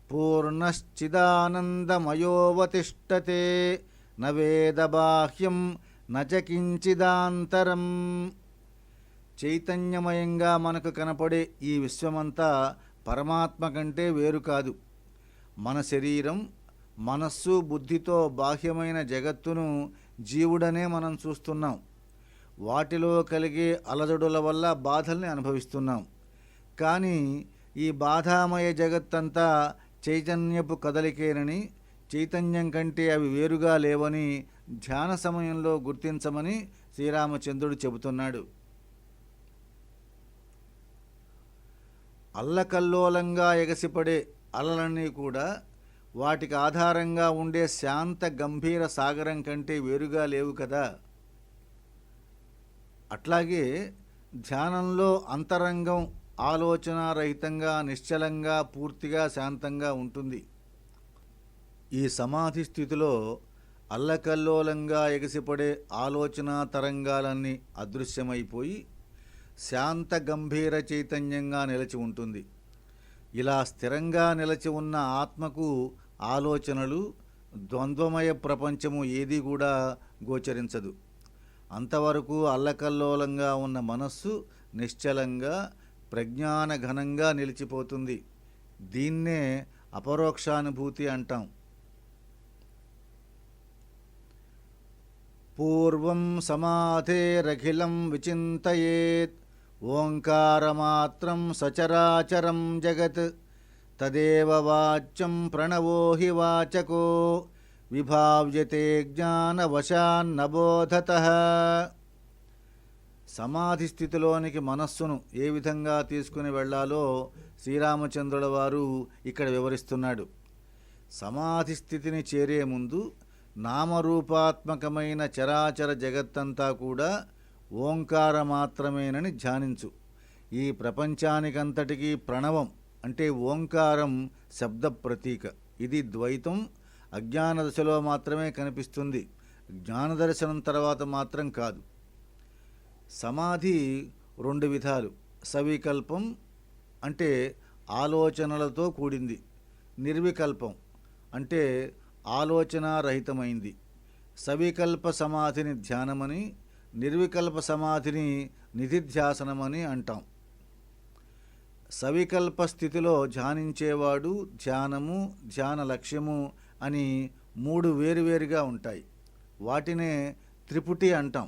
[SPEAKER 1] పూర్ణశ్చిదానందమయోవతిష్టతే నవేద బాహ్యం నచ కించిదాంతరం. చైతన్యమయంగా మనకు కనపడే ఈ విశ్వమంతా పరమాత్మ కంటే వేరు కాదు. మన శరీరం, మనస్సు, బుద్ధితో బాహ్యమైన జగత్తును జీవుడనే మనం చూస్తున్నాం. వాటిలో కలిగే అలజడుల వల్ల బాధల్ని అనుభవిస్తున్నాం. కానీ ఈ బాధామయ జగత్తంతా చైతన్యపు కదలికేనని, చైతన్యం కంటే అవి వేరుగా లేవని ధ్యాన సమయంలో గుర్తించమని శ్రీరామచంద్రుడు చెబుతున్నాడు. అల్లకల్లోలంగా ఎగసిపడే అలలన్నీ కూడా వాటికి ఆధారంగా ఉండే శాంత గంభీర సాగరం కంటే వేరుగా లేవు కదా. అట్లాగే ధ్యానంలో అంతరంగం ఆలోచనారహితంగా, నిశ్చలంగా, పూర్తిగా శాంతంగా ఉంటుంది. ఈ సమాధి స్థితిలో అల్లకల్లోలంగా ఎగసిపడే ఆలోచనా తరంగాలన్నీ అదృశ్యమైపోయి శాంత గంభీర చైతన్యంగా నిలిచి ఉంటుంది. ఇలా స్థిరంగా నిలిచి ఉన్న ఆత్మకు ఆలోచనలు, ద్వంద్వమయ ప్రపంచము ఏదీ కూడా గోచరించదు. అంతవరకు అల్లకల్లోలంగా ఉన్న మనస్సు నిశ్చలంగా, ప్రజ్ఞానఘనంగా నిలిచిపోతుంది. దీన్నే అపరోక్షానుభూతి అంటాం. పూర్వం సమాధేరఖిలం విచింతయేత్ ఓంకారమాత్రం సచరాచరం జగత్ తదేవ వాచ్యం ప్రణవో హి వాచకో విభావ్యతే జ్ఞానవశాన్నబోధతః. సమాధి స్థితిలోనికి మనస్సును ఏ విధంగా తీసుకుని వెళ్ళాలో శ్రీరామచంద్రుల వారు ఇక్కడ వివరిస్తున్నాడు. సమాధి స్థితిని చేరే ముందు నామరూపాత్మకమైన చరాచర జగత్తంతా కూడా ఓంకార మాత్రమేనని ధ్యానించు. ఈ ప్రపంచానికంతటికీ ప్రణవం అంటే ఓంకారం శబ్ద ప్రతీక. ఇది ద్వైతం అజ్ఞాన దశలో మాత్రమే కనిపిస్తుంది, జ్ఞానదర్శనం తర్వాత మాత్రం కాదు. సమాధి 2 విధాలు. సవికల్పం అంటే ఆలోచనలతో కూడింది, నిర్వికల్పం అంటే ఆలోచనారహితమైంది. సవికల్ప సమాధిని ధ్యానమని, నిర్వికల్ప సమాధిని నిధిధ్యాసనమని అంటాం. సవికల్ప స్థితిలో ధ్యానించేవాడు ధ్యానము, ధ్యాన లక్ష్యము అని 3 వేరువేరుగా ఉంటాయి. వాటినే త్రిపుటి అంటాం.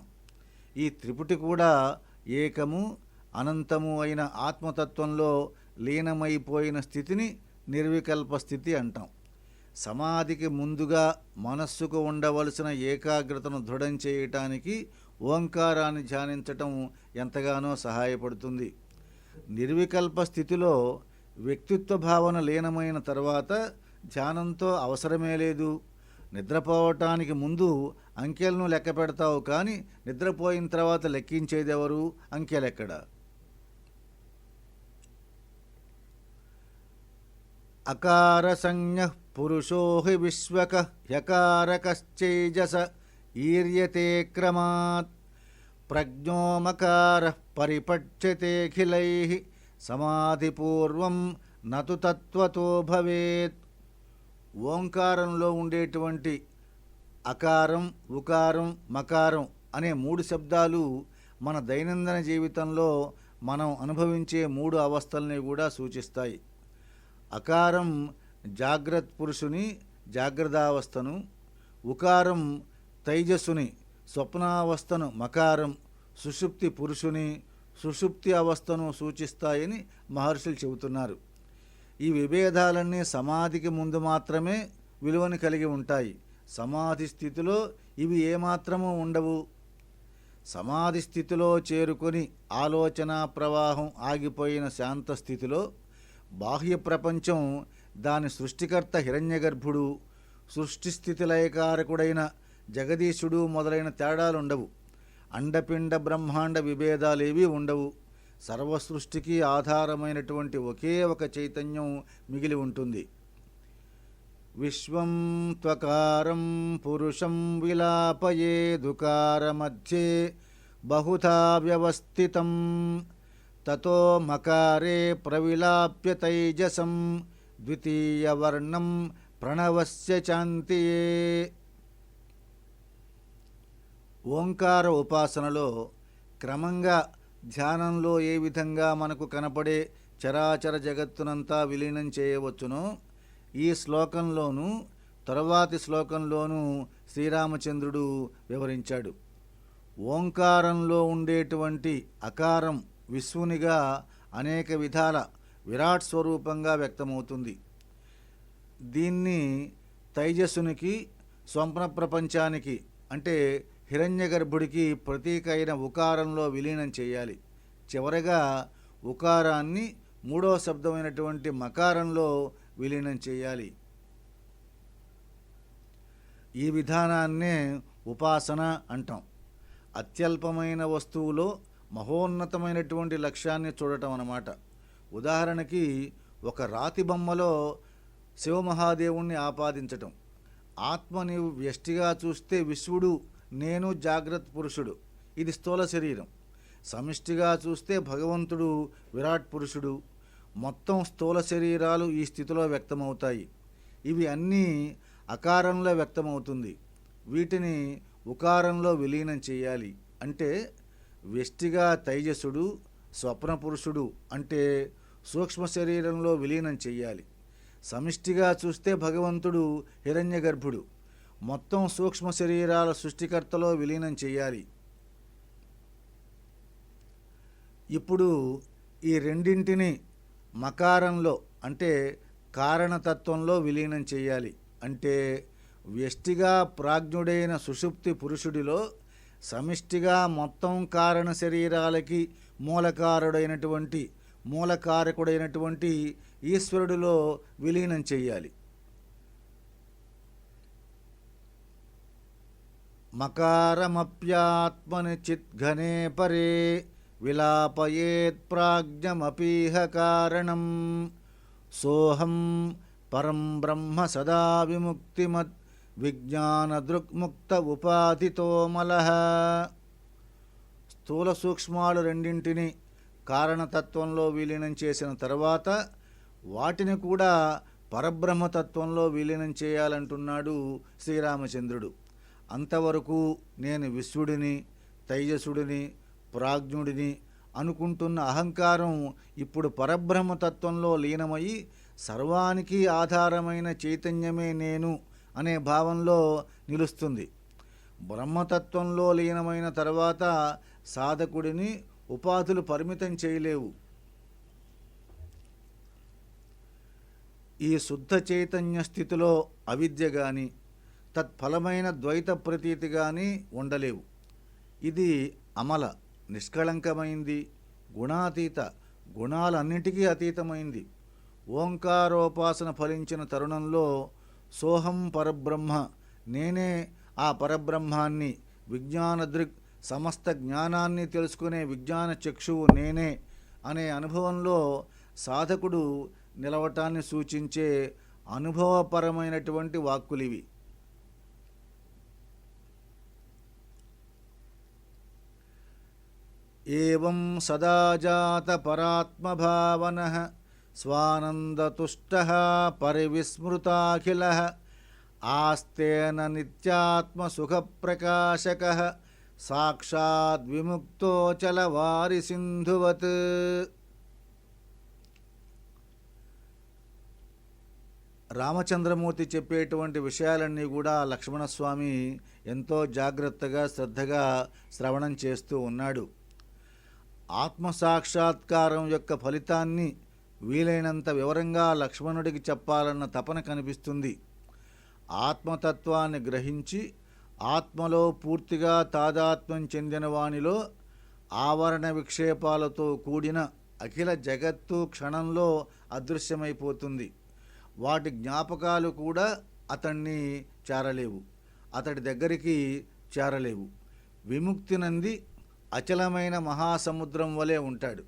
[SPEAKER 1] ఈ త్రిపుటి కూడా ఏకము, అనంతము అయిన ఆత్మతత్వంలో లీనమైపోయిన స్థితిని నిర్వికల్ప స్థితి అంటాం. సమాధికి ముందుగా మనస్సుకు ఉండవలసిన ఏకాగ్రతను దృఢం చేయటానికి ఓంకారాన్ని ధ్యానించటం ఎంతగానో సహాయపడుతుంది. నిర్వికల్ప స్థితిలో వ్యక్తిత్వ భావన లీనమైన తర్వాత ధ్యానంతో అవసరమే లేదు. నిద్రపోవటానికి ముందు అంకెలను లెక్క పెడతావు, కానీ నిద్రపోయిన తర్వాత లెక్కించేదెవరు? అంకెలెక్కడ? అకార సంజ్ఞ పురుషో హి విశ్వక హ్యకారకశ్చైజస ఈర్యతే క్రమాత్ ప్రజ్ఞోమకార పరిపచ్యతేఖిలైః సమాధిపూర్వం నతు తత్వతో భవేత్. ఓంకారంలో ఉండేటువంటి అకారం, ఉకారం, మకారం అనే మూడు శబ్దాలు మన దైనందిన జీవితంలో మనం అనుభవించే మూడు అవస్థల్ని కూడా సూచిస్తాయి. అకారం జాగ్రత్త పురుషుని జాగ్రత్తావస్థను, ఉకారం తైజస్సుని స్వప్నావస్థను, మకారం సుషుప్తి పురుషుని సుషుప్తి అవస్థను సూచిస్తాయని మహర్షులు చెబుతున్నారు. ఈ విభేదాలన్నీ సమాధికి ముందు మాత్రమే విలువని కలిగి ఉంటాయి. సమాధి స్థితిలో ఇవి ఏమాత్రమూ ఉండవు. సమాధి స్థితిలో చేరుకొని ఆలోచన ప్రవాహం ఆగిపోయిన శాంత స్థితిలో బాహ్య ప్రపంచం, దాని సృష్టికర్త హిరణ్యగర్భుడు, సృష్టిస్థితి లయకారకుడైన జగదీశుడు మొదలైన తేడాలుండవు. అండపిండ బ్రహ్మాండ విభేదాలేవీ ఉండవు. సర్వసృష్టికి ఆధారమైనటువంటి ఒకే ఒక చైతన్యం మిగిలి ఉంటుంది. విశ్వం త్వకారం పురుషం విలాపయేదుకార మధ్యే బహుధా వ్యవస్థితం తతో మకారే ప్రవిలాప్య తైజసం ద్వితీయవర్ణం ప్రణవస్య చాంతియే. ఓంకార ఉపాసనలో క్రమంగా ధ్యానంలో ఏ విధంగా మనకు కనపడే చరాచర జగత్తునంతా విలీనం చేయవచ్చునో ఈ శ్లోకంలోనూ తరువాతి శ్లోకంలోనూ శ్రీరామచంద్రుడు వివరించాడు. ఓంకారంలో ఉండేటువంటి అకారం విశ్వునిగా అనేక విధాల విరాట్ స్వరూపంగా వ్యక్తమవుతుంది. దీన్ని తైజస్సునికి, స్వప్న ప్రపంచానికి అంటే హిరణ్యగర్భుడికి ప్రతీక అయిన ఉకారంలో విలీనం చేయాలి. చివరగా ఉకారాన్ని మూడో శబ్దమైనటువంటి మకారంలో విలీనం చేయాలి. ఈ విధానాన్నే ఉపాసన అంటాం. అత్యల్పమైన వస్తువులో మహోన్నతమైనటువంటి లక్ష్యాన్ని చూడటం అన్నమాట. ఉదాహరణకి ఒక రాతి బొమ్మలో శివమహాదేవుణ్ణి ఆపాదించటం. ఆత్మ నీవు వ్యష్టిగా చూస్తే విశ్వడు, నేను జాగ్రత్త పురుషుడు, ఇది స్థూల శరీరం. సమిష్టిగా చూస్తే భగవంతుడు విరాట్ పురుషుడు. మొత్తం స్థూల శరీరాలు ఈ స్థితిలో వ్యక్తమవుతాయి. ఇవి అన్నీ అకారంలో వ్యక్తమవుతుంది. వీటిని ఉకారంలో విలీనం చేయాలి. అంటే వ్యష్టిగా తైజసుడు, స్వప్న పురుషుడు అంటే సూక్ష్మ శరీరంలో విలీనం చేయాలి. సమిష్టిగా చూస్తే భగవంతుడు హిరణ్యగర్భుడు, మొత్తం సూక్ష్మ శరీరాల సృష్టికర్తలో విలీనం చేయాలి. ఇప్పుడు ఈ రెండింటిని మకారంలో అంటే కారణతత్వంలో విలీనం చేయాలి. అంటే వ్యష్టిగా ప్రాజ్ఞుడైన సుషుప్తి పురుషుడిలో, సమిష్టిగా మొత్తం కారణ శరీరాలకి మూలకారకుడైనటువంటి ఈశ్వరుడిలో విలీనం చేయాలి. మకారమప్యాత్మని చిద్ఘనే పరే విలాపయేత్ ప్రాజ్ఞమపీహ కారణం సోహం పరం బ్రహ్మ సదా విముక్తిమత్ విజ్ఞాన దృక్ముక్త ఉపాధితోమలః. స్థూల సూక్ష్మాలు రెండింటిని కారణతత్వంలో విలీనం చేసిన తర్వాత వాటిని కూడా పరబ్రహ్మతత్వంలో విలీనం చేయాలంటున్నాడు శ్రీరామచంద్రుడు. అంతవరకు నేను విశ్వడిని, తైజసుడిని, ప్రాజ్ఞుడిని అనుకుంటున్న అహంకారం ఇప్పుడు పరబ్రహ్మతత్వంలో లీనమై సర్వానికి ఆధారమైన చైతన్యమే నేను అనే భావంలో నిలుస్తుంది. బ్రహ్మతత్వంలో లీనమైన తర్వాత సాధకుడిని ఉపాధులు పరిమితం చేయలేవు. ఈ శుద్ధ చైతన్య స్థితిలో అవిద్య కానీ తత్ఫలమైన ద్వైత ప్రతీతి కానీ ఉండలేవు. ఇది అమల, నిష్కళంకమైంది, గుణాతీత, గుణాలన్నిటికీ అతీతమైంది. ఓంకారోపాసన ఫలించిన తరుణంలో సోహం పరబ్రహ్మ, నేనే ఆ పరబ్రహ్మాన్ని, విజ్ఞాన దృక్, సమస్త జ్ఞానాన్ని తెలుసుకునే విజ్ఞాన చక్షువు నేనే అనే అనుభవంలో సాధకుడు నిలవటాన్ని సూచించే అనుభవపరమైనటువంటి వాక్కులివి. ఏవం సదా జాత పరాత్మభావనః స్వానందతుష్టః పరివిస్మృతాఖిలః ఆస్తేన నిత్యాత్మసుఖప్రకాశకः సాక్షాద్ విముక్తోచలవారి సింధువత్. రామచంద్రమూర్తి చెప్పేటువంటి విషయాలన్నీ కూడా లక్ష్మణస్వామి ఎంతో జాగ్రత్తగా శ్రద్ధగా శ్రవణం చేస్తూ ఉన్నాడు. ఆత్మసాక్షాత్కారం యొక్క ఫలితాన్ని వీలైనంత వివరంగా లక్ష్మణుడికి చెప్పాలన్న తపన కనిపిస్తుంది. ఆత్మతత్వాన్ని గ్రహించి ఆత్మలో పూర్తిగా తాదాత్మ్యం చెందిన వానిలో ఆవరణ విక్షేపాలతో కూడిన అఖిల జగత్తు క్షణంలో అదృశ్యమైపోతుంది. వాటి జ్ఞాపకాలు కూడా అతన్ని చేరలేవు, అతడి దగ్గరికి చేరలేవు. విముక్తి నంది అచలమైన మహాసముద్రం వలె ఉంటాడు.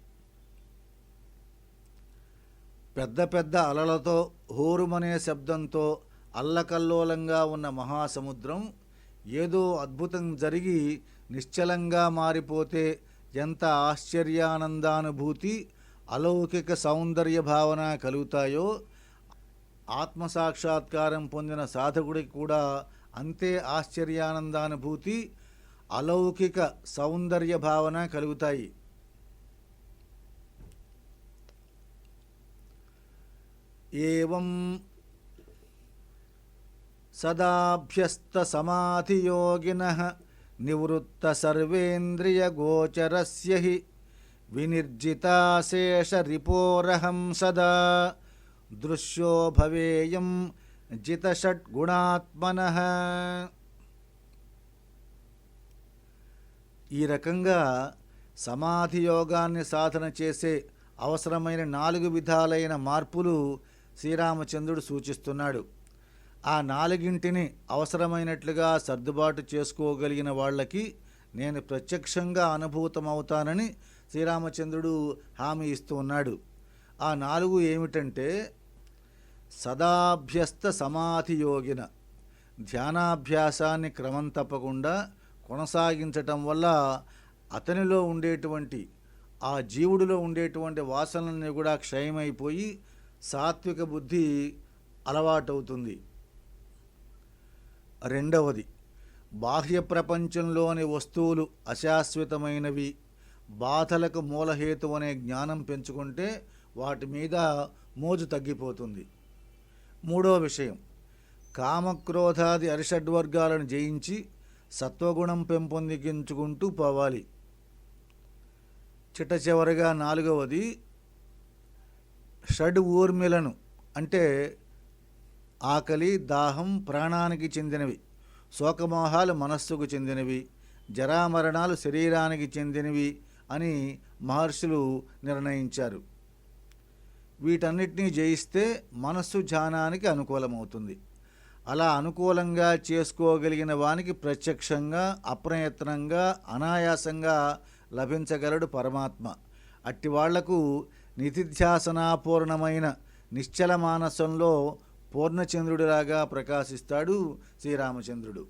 [SPEAKER 1] పెద్ద పెద్ద అలలతో హోరుమనే శబ్దంతో అల్లకల్లోలంగా ఉన్న మహాసముద్రం ఏదో అద్భుతం జరిగి నిశ్చలంగా మారిపోతే ఎంత ఆశ్చర్యానందానుభూతి అలౌకిక సౌందర్య భావన కలుగుతాయో ఆత్మసాక్షాత్కారం పొందిన సాధకుడికి కూడా అంతే ఆశ్చర్యానందానుభూతి అలౌకిక సౌందర్య భావన కలుగుతాయి. ఏవం సదాభ్యస్త సమాధియోగినః నివృత్త సర్వేంద్రియ గోచరస్య హి వినిర్జితాశేష రిపోరహం సదా దృశ్యో భవేయం జితషడ్గుణాత్మనః. ఈ రకంగా సమాధి యోగాన్ని సాధన చేసే అవసరమైన 4 విధాలైన మార్పులు శ్రీరామచంద్రుడు సూచిస్తున్నాడు. ఆ 4ంటిని అవసరమైనట్లుగా సర్దుబాటు చేసుకోగలిగిన వాళ్ళకి నేను ప్రత్యక్షంగా అనుభూతమవుతానని శ్రీరామచంద్రుడు హామీ ఇస్తూ ఉన్నాడు. ఆ 4 ఏమిటంటే సదాభ్యస్త సమాధి యోగిన, ధ్యానాభ్యాసాన్ని క్రమం తప్పకుండా కొనసాగించటం వల్ల అతనిలో ఉండేటువంటి ఆ జీవుడిలో ఉండేటువంటి వాసనలన్నీ కూడా క్షయమైపోయి సాత్విక బుద్ధి అలవాటవుతుంది. రెండవది, బాహ్య ప్రపంచంలోని వస్తువులు అశాశ్వతమైనవి, బాధలకు మూలహేతు అనే జ్ఞానం పెంచుకుంటే వాటి మీద మోజు తగ్గిపోతుంది. మూడో విషయం, కామక్రోధాది అరిషడ్వర్గాలను జయించి సత్వగుణం పెంపొందించుకుంటూ పోవాలి. చిట్ట చివరిగా 4వది, షడ్ ఊర్మిలను అంటే ఆకలి, దాహం ప్రాణానికి చెందినవి, శోకమోహాలు మనస్సుకు చెందినవి, జరామరణాలు శరీరానికి చెందినవి అని మహర్షులు నిర్ణయించారు. వీటన్నిటినీ జయిస్తే మనస్సు ధ్యానానికి అనుకూలమవుతుంది. అలా అనుకూలంగా చేసుకోగలిగిన వానికి ప్రత్యక్షంగా, అప్రయత్నంగా, అనాయాసంగా లభించగలడు పరమాత్మ. అట్టి వాళ్లకు నిధిధ్యాసనాపూర్ణమైన నిశ్చల మానసంలో పూర్ణచంద్రుడిలాగా ప్రకాశిస్తాడు శ్రీరామచంద్రుడు.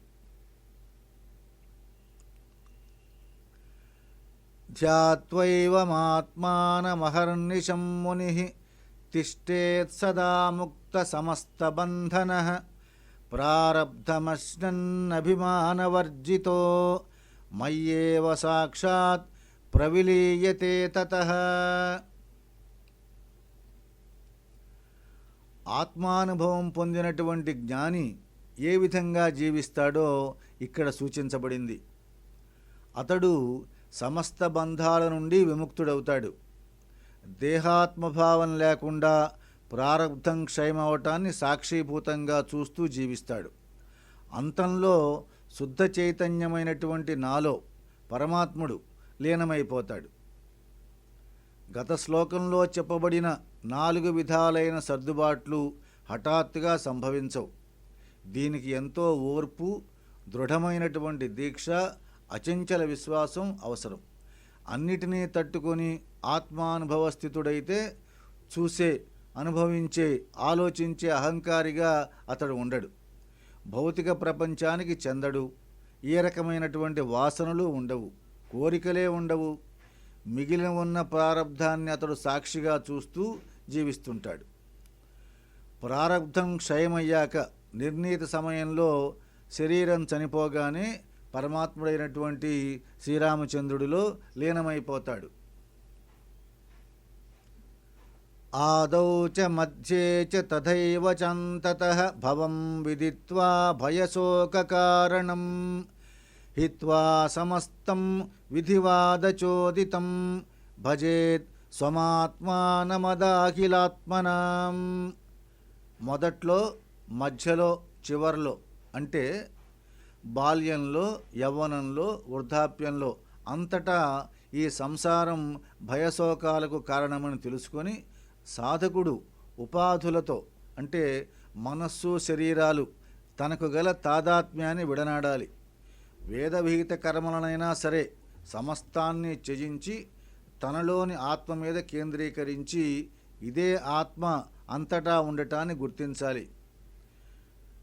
[SPEAKER 1] ధ్యాత్వైవమాత్మానమహర్నిశం మునిః తిష్టేత్ సదా ముక్త సమస్త బంధనః ప్రారబ్ధమశ్నన్నభిమానవర్జితో మయ్యేవ సాక్షాత్ ప్రవిలీయతే తతః. ఆత్మానుభవం పొందినటువంటి జ్ఞాని ఏ విధంగా జీవిస్తాడో ఇక్కడ సూచించబడింది. అతడు సమస్త బంధాల నుండి విముక్తుడవుతాడు. దేహాత్మభావం లేకుండా ప్రారబ్ధం క్షయమవటాన్ని సాక్షీభూతంగా చూస్తూ జీవిస్తాడు. అంతంలో శుద్ధ చైతన్యమైనటువంటి నాలో పరమాత్ముడు లీనమైపోతాడు. గత శ్లోకంలో చెప్పబడిన 4 విధాలైన సర్దుబాట్లు హఠాత్తుగా సంభవించవు. దీనికి ఎంతో ఓర్పు, దృఢమైనటువంటి దీక్ష, అచంచల విశ్వాసం అవసరం. అన్నిటినీ తట్టుకొని ఆత్మానుభవ స్థితుడైతే చూసే, అనుభవించే, ఆలోచించే అహంకారిగా అతడు ఉండడు. భౌతిక ప్రపంచానికి చెందడు. ఏ రకమైనటువంటి వాసనలు ఉండవు, కోరికలే ఉండవు. మిగిలిన ఉన్న ప్రారబ్ధాన్ని అతడు సాక్షిగా చూస్తూ జీవిస్తుంటాడు. ప్రారబ్ధం క్షయమయ్యాక నిర్ణీత సమయంలో శరీరం చనిపోగానే పరమాత్ముడైనటువంటి శ్రీరామచంద్రుడిలో లీనమైపోతాడు. ఆదౌ చ మధ్యే చ తథైవ చాంతతః భవం విదిత్వా భయశోకకారణం హిత్వా సమస్తం విధివాదచోదితం భజేత్ స్వమాత్మానమదాఖిలాత్మనాం. మొదట్లో, మధ్యలో, చివర్లో అంటే బాల్యంలో, యవ్వనంలో, వృద్ధాప్యంలో అంతటా ఈ సంసారం భయశోకాలకు కారణమని తెలుసుకొని సాధకుడు ఉపాధులతో అంటే మనస్సు, శరీరాలు తనకు గల తాదాత్మ్యాన్ని విడనాడాలి. వేదవిహిత కర్మలనైనా సరే సమస్తాన్ని త్యజించి తనలోని ఆత్మ మీద కేంద్రీకరించి ఇదే ఆత్మ అంతటా ఉండటాన్ని గుర్తించాలి.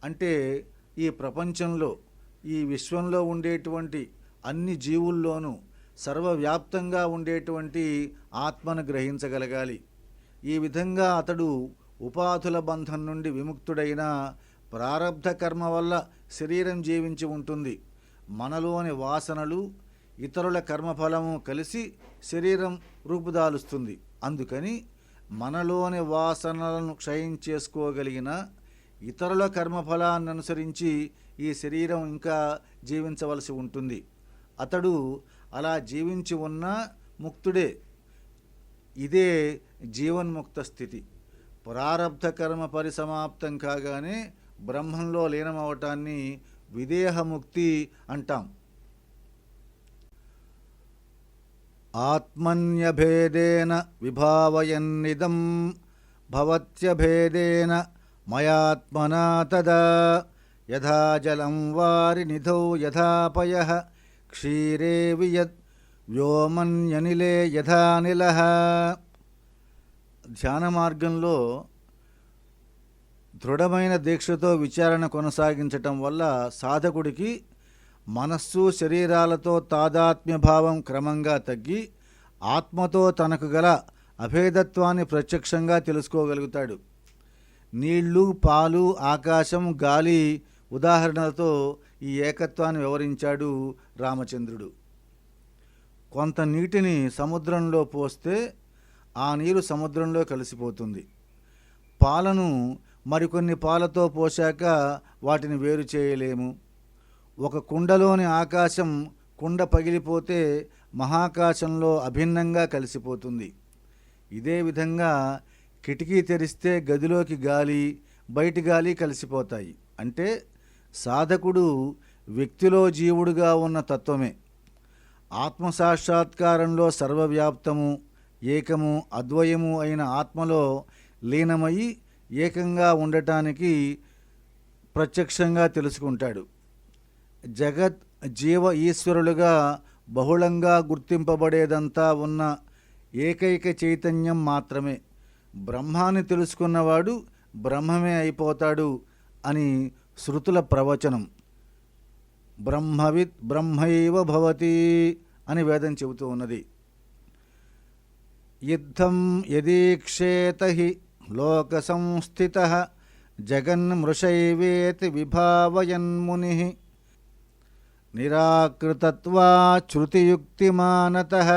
[SPEAKER 1] అంటే ఈ ప్రపంచంలో, ఈ విశ్వంలో ఉండేటువంటి అన్ని జీవుల్లోనూ సర్వవ్యాప్తంగా ఉండేటువంటి ఆత్మను గ్రహించగలగాలి. ఈ విధంగా అతడు ఉపాధుల బంధం నుండి విముక్తుడైన ప్రారబ్ధ కర్మ వల్ల శరీరం జీవించి ఉంటుంది. మనలోని వాసనలు, ఇతరుల కర్మఫలము కలిసి శరీరం రూపుదాలుస్తుంది. అందుకని మనలోని వాసనలను క్షయించేసుకోగలిగిన ఇతరుల కర్మఫలాన్ని అనుసరించి ఈ శరీరం ఇంకా జీవించవలసి ఉంటుంది. అతడు అలా జీవించి ఉన్నా ముక్తుడే. ఇదే జీవన్ముక్త స్థితి. ప్రారబ్ధ కర్మ పరిసమాప్తం కాగానే బ్రహ్మంలో లీనమవటాన్ని విదేహముక్తి అంటాం. ఆత్మన్యభేదేన విభావయన్నిదం భవత్యభేదేన మయాత్మనా తదా యథా జలం వారి నిధౌ యథాపయః క్షీరే వియత్ వ్యోమన్యనిలే యథానిలః. ధ్యాన మార్గంలో దృఢమైన దీక్షతో విచారణ కొనసాగించటం వల్ల సాధకుడికి మనస్సు, శరీరాలతో తాదాత్మ్యభావం క్రమంగా తగ్గి ఆత్మతో తనకు గల అభేదత్వాన్ని ప్రత్యక్షంగా తెలుసుకోగలుగుతాడు. నీళ్లు, పాలు, ఆకాశం, గాలి ఉదాహరణలతో ఈ ఏకత్వాన్ని వివరించాడు రామచంద్రుడు. కొంత నీటిని సముద్రంలో పోస్తే ఆ నీరు సముద్రంలో కలిసిపోతుంది. పాలను మరికొన్ని పాలతో పోశాక వాటిని వేరు చేయలేము. ఒక కుండలోని ఆకాశం కుండ పగిలిపోతే మహాకాశంలో అభిన్నంగా కలిసిపోతుంది. ఇదే విధంగా కిటికీ తెరిస్తే గదిలోకి గాలి, బయటి గాలి కలిసిపోతాయి. అంటే సాధకుడు వ్యక్తిలో జీవుడుగా ఉన్న తత్వమే. ఆత్మసాక్షాత్కారంలో సర్వవ్యాప్తము, ఏకము, అద్వయము అయిన ఆత్మలో లీనమై ఏకంగా ఉండటానికి ప్రత్యక్షంగా తెలుసుకుంటాడు. జగత్, జీవ ఈశ్వరులుగా బహుళంగా గుర్తింపబడేదంతా ఉన్న ఏకైక చైతన్యం మాత్రమే. బ్రహ్మాన్ని తెలుసుకున్నవాడు బ్రహ్మమే అయిపోతాడు అని శృతుల ప్రవచనం. బ్రహ్మవిత్ బ్రహ్మైవ భవతి అని వేదం చెబుతూ ఉన్నది. యుద్ధం యదీక్షేత హి లోక సంస్థితః జగన్మృషైవేతి విభావయన్ముని నిరాకృతత్వాత్ శృతియుక్తిమానతః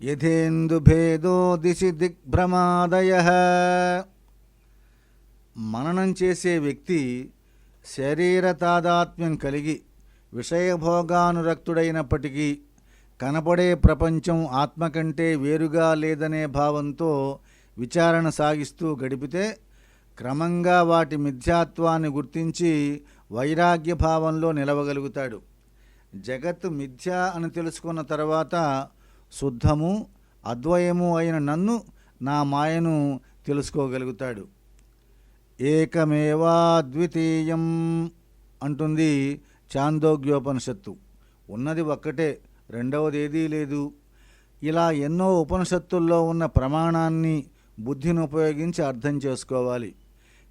[SPEAKER 1] యథేందుభేదో దిశి దిగ్భ్రమాదయః. మననం చేసే వ్యక్తి శరీర తాదాత్మ్యం కలిగి విషయభోగానురక్తుడైనప్పటికీ కనపడే ప్రపంచం ఆత్మ కంటే వేరుగా లేదనే భావంతో విచారణ సాగిస్తూ గడిపితే క్రమంగా వాటి మిథ్యాత్వాన్ని గుర్తించి వైరాగ్య భావంలో నిలవగలుగుతాడు. జగత్తు మిథ్య అని తెలుసుకున్న తర్వాత శుద్ధము, అద్వయము అయిన నన్ను, నా మాయను తెలుసుకోగలుగుతాడు. ఏకమేవాద్వితీయం అంటుంది చాందోగ్యోపనిషత్తు. ఉన్నది ఒక్కటే, రెండవది ఏదీ లేదు. ఇలా ఎన్నో ఉపనిషత్తుల్లో ఉన్న ప్రమాణాన్ని బుద్ధిని ఉపయోగించి అర్థం చేసుకోవాలి.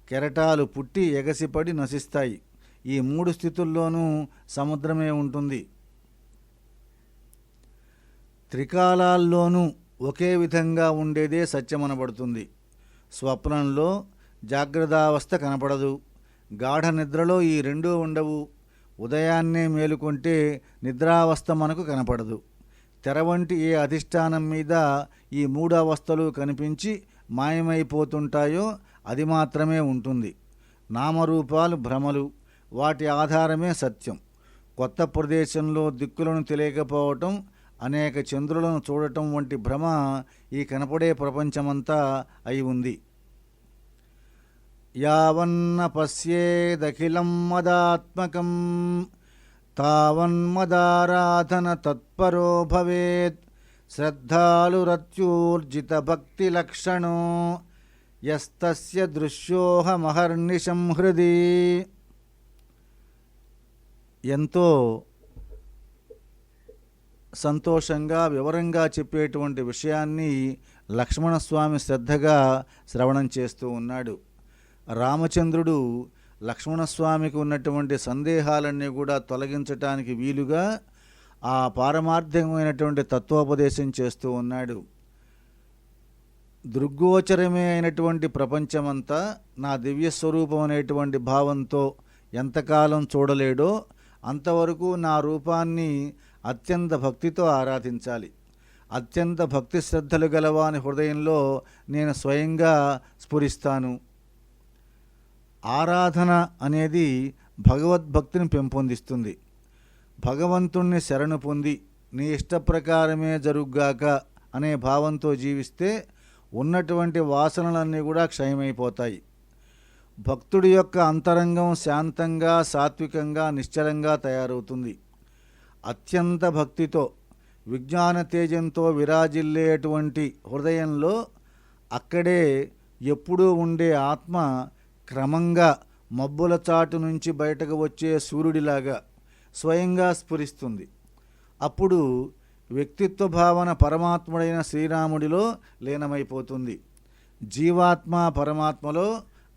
[SPEAKER 1] కెరటాలు పుట్టి ఎగసిపడి నశిస్తాయి. ఈ మూడు స్థితుల్లోనూ సముద్రమే ఉంటుంది. త్రికాలాల్లోనూ ఒకే విధంగా ఉండేదే సత్యమనబడుతుంది. స్వప్నంలో జాగ్రత్తావస్థ కనపడదు. గాఢ నిద్రలో ఈ రెండూ ఉండవు. ఉదయాన్నే మేలుకొంటే నిద్రావస్థ మనకు కనపడదు. తెర వంటి ఏ అధిష్టానం మీద ఈ మూడు అవస్థలు కనిపించి మాయమైపోతుంటాయో అది మాత్రమే ఉంటుంది. నామరూపాలు భ్రమలు, వాటి ఆధారమే సత్యం. కొత్త ప్రదేశంలో దిక్కులను తెలియకపోవటం, అనేక చంద్రులను చూడటం వంటి భ్రమ ఈ కనపడే ప్రపంచమంతా అయి ఉంది. యావన్న పశ్యేదఖిలం మదాత్మకం తావన్మదారాధన తత్పరో భవేత్ శ్రద్ధాళురత్యూర్జిత భక్తిలక్షణో యస్తస్య దృశ్యోహమహర్నిశం హృది. ఎంతో సంతోషంగా వివరంగా చెప్పేటువంటి విషయాన్ని లక్ష్మణస్వామి శ్రద్ధగా శ్రవణం చేస్తూ ఉన్నాడు. రామచంద్రుడు లక్ష్మణస్వామికి ఉన్నటువంటి సందేహాలన్నీ కూడా తొలగించటానికి వీలుగా ఆ పారమార్థికమైనటువంటి తత్వోపదేశం చేస్తూ ఉన్నాడు. దృగ్గోచరమే అయినటువంటి ప్రపంచమంతా నా దివ్యస్వరూపం అనేటువంటి భావంతో ఎంతకాలం చూడలేడో అంతవరకు నా రూపాన్ని అత్యంత భక్తితో ఆరాధించాలి. అత్యంత భక్తి శ్రద్ధలు గలవాని హృదయంలో నేను స్వయంగా స్ఫురిస్తాను. ఆరాధన అనేది భగవద్భక్తిని పెంపొందిస్తుంది. భగవంతుణ్ణి శరణు పొంది నీ ఇష్టప్రకారమే జరుగుగాక అనే భావంతో జీవిస్తే ఉన్నటువంటి వాసనలన్నీ కూడా క్షయమైపోతాయి. భక్తుడి యొక్క అంతరంగం శాంతంగా, సాత్వికంగా, నిశ్చలంగా తయారవుతుంది. అత్యంత భక్తితో విజ్ఞాన తేజంతో విరాజిల్లేటువంటి హృదయంలో అక్కడే ఎప్పుడూ ఉండే ఆత్మ క్రమంగా మబ్బుల చాటు నుంచి బయటకు వచ్చే సూర్యుడిలాగా స్వయంగా స్ఫురిస్తుంది. అప్పుడు వ్యక్తిత్వ భావన పరమాత్ముడైన శ్రీరాముడిలో లీనమైపోతుంది. జీవాత్మ పరమాత్మలో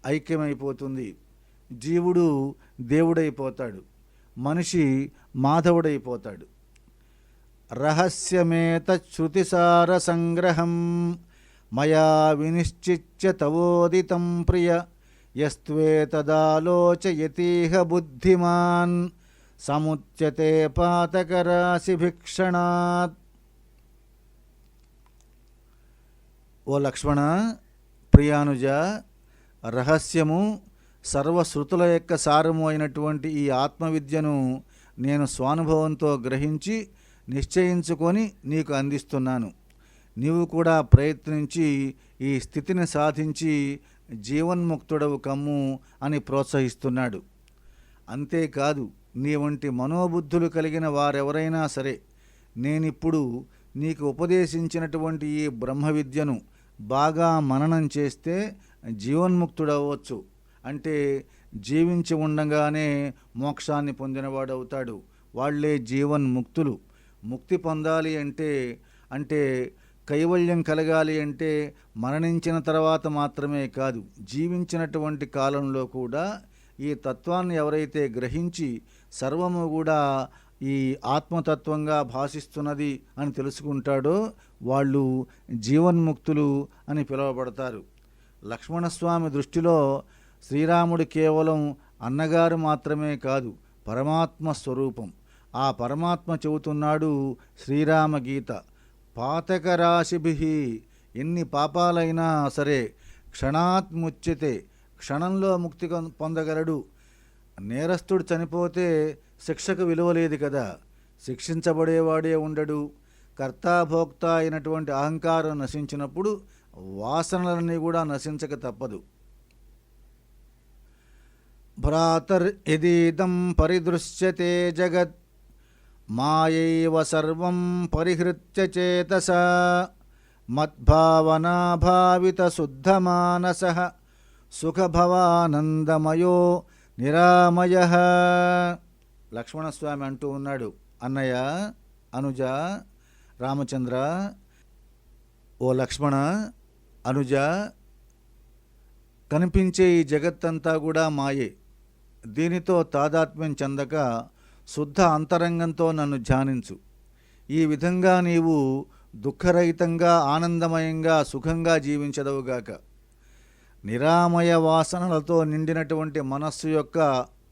[SPEAKER 1] ఐక్యమైపోతుంది. జీవుడు దేవుడైపోతాడు, మనిషి మాధవుడైపోతాడు. రహస్యమేత శృతిసార సంగ్రహం మయా వినిశ్చిత్య తవోదితం ప్రియ యస్త్వేతదాలోచయతీహ బుద్ధిమాన్ సముచ్యతే పాతకరాశి భిక్షణాత్. ఓ లక్ష్మణ, ప్రియానుజ, రహస్యము సర్వశ్రుతుల యొక్క సారము అయినటువంటి ఈ ఆత్మవిద్యను నేను స్వానుభవంతో గ్రహించి నిశ్చయించుకొని నీకు అందిస్తున్నాను. నీవు కూడా ప్రయత్నించి ఈ స్థితిని సాధించి జీవన్ముక్తుడవు కమ్ము అని ప్రోత్సహిస్తున్నాడు. అంతేకాదు, నీ వంటి మనోబుద్ధులు కలిగిన వారెవరైనా సరే నేనిప్పుడు నీకు ఉపదేశించినటువంటి ఈ బ్రహ్మ విద్యను బాగా మననం చేస్తే జీవన్ముక్తుడవచ్చు. అంటే జీవించి ఉండగానే మోక్షాన్ని పొందినవాడవుతాడు. వాళ్లే జీవన్ముక్తులు. ముక్తి పొందాలి అంటే కైవల్యం కలగాలి అంటే మరణించిన తర్వాత మాత్రమే కాదు, జీవించినటువంటి కాలంలో కూడా ఈ తత్వాన్ని ఎవరైతే గ్రహించి సర్వము కూడా ఈ ఆత్మతత్వంగా భాషిస్తున్నది అని తెలుసుకుంటాడో వాళ్ళు జీవన్ముక్తులు అని పిలువబడతారు. లక్ష్మణస్వామి దృష్టిలో శ్రీరాముడు కేవలం అన్నగారు మాత్రమే కాదు, పరమాత్మ స్వరూపం. ఆ పరమాత్మ చెబుతున్నాడు శ్రీరామ గీత, పాతకరాశిభి, ఎన్ని పాపాలైనా సరే క్షణాత్ ముచ్యతే, క్షణంలో ముక్తి పొందగలడు. నేరస్తుడు చనిపోతే శిక్షకు విలువ లేదు కదా, శిక్షించబడేవాడే ఉండడు. కర్తాభోక్త అయినటువంటి అహంకారం నశించినప్పుడు వాసనలన్నీ కూడా నశించక తప్పదు. భ్రాతర్ యదీదం పరిదృశ్యతే జగత్ మాయైవ సర్వం పరిహృత్య చేతసా మద్భావనాభావిత శుద్ధమానసః సుఖభవానందమయో నిరామయః. లక్ష్మణస్వామి అంటూ ఉన్నాడు, అన్నయ్య, అనుజ, రామచంద్ర, ఓ లక్ష్మణ, అనుజ, కనిపించే ఈ జగత్తంతా కూడా మాయే. దీనితో తాదాత్మ్యం చెందక శుద్ధ అంతరంగంతో నన్ను ధ్యానించు. ఈ విధంగా నీవు దుఃఖరహితంగా ఆనందమయంగా సుఖంగా జీవించదవుగాక. నిరామయ వాసనలతో నిండినటువంటి మనస్సు యొక్క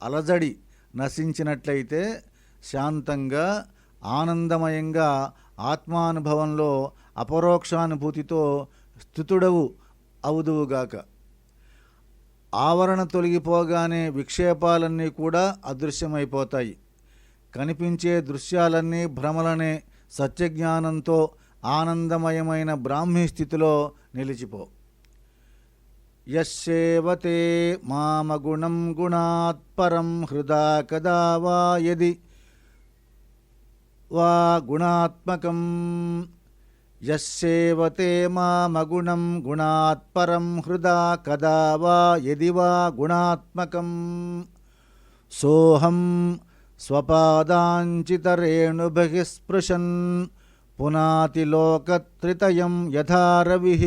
[SPEAKER 1] అలజడి నశించినట్లయితే శాంతంగా ఆనందమయంగా ఆత్మానుభవంలో అపరోక్షానుభూతితో స్థితుడవు అవుదువుగాక. ఆవరణ తొలగిపోగానే విక్షేపాలన్నీ కూడా అదృశ్యమైపోతాయి. కనిపించే దృశ్యాలన్నీ భ్రమలనే సత్యజ్ఞానంతో ఆనందమయమైన బ్రాహ్మీ స్థితిలో నిలిచిపో. యస్సేవతే మామగుణం గుణాత్పరం హృదా కదా వా యది వా గుణాత్మకం. యస్సేవతే మామగుణం గుణాత్పరం హృదా కదా వా యది వా గుణాత్మకం. సోహం స్వపాదాంచితరేణుభిః స్పృశన్ పునాతి లోకత్రితయం యథా రవిః.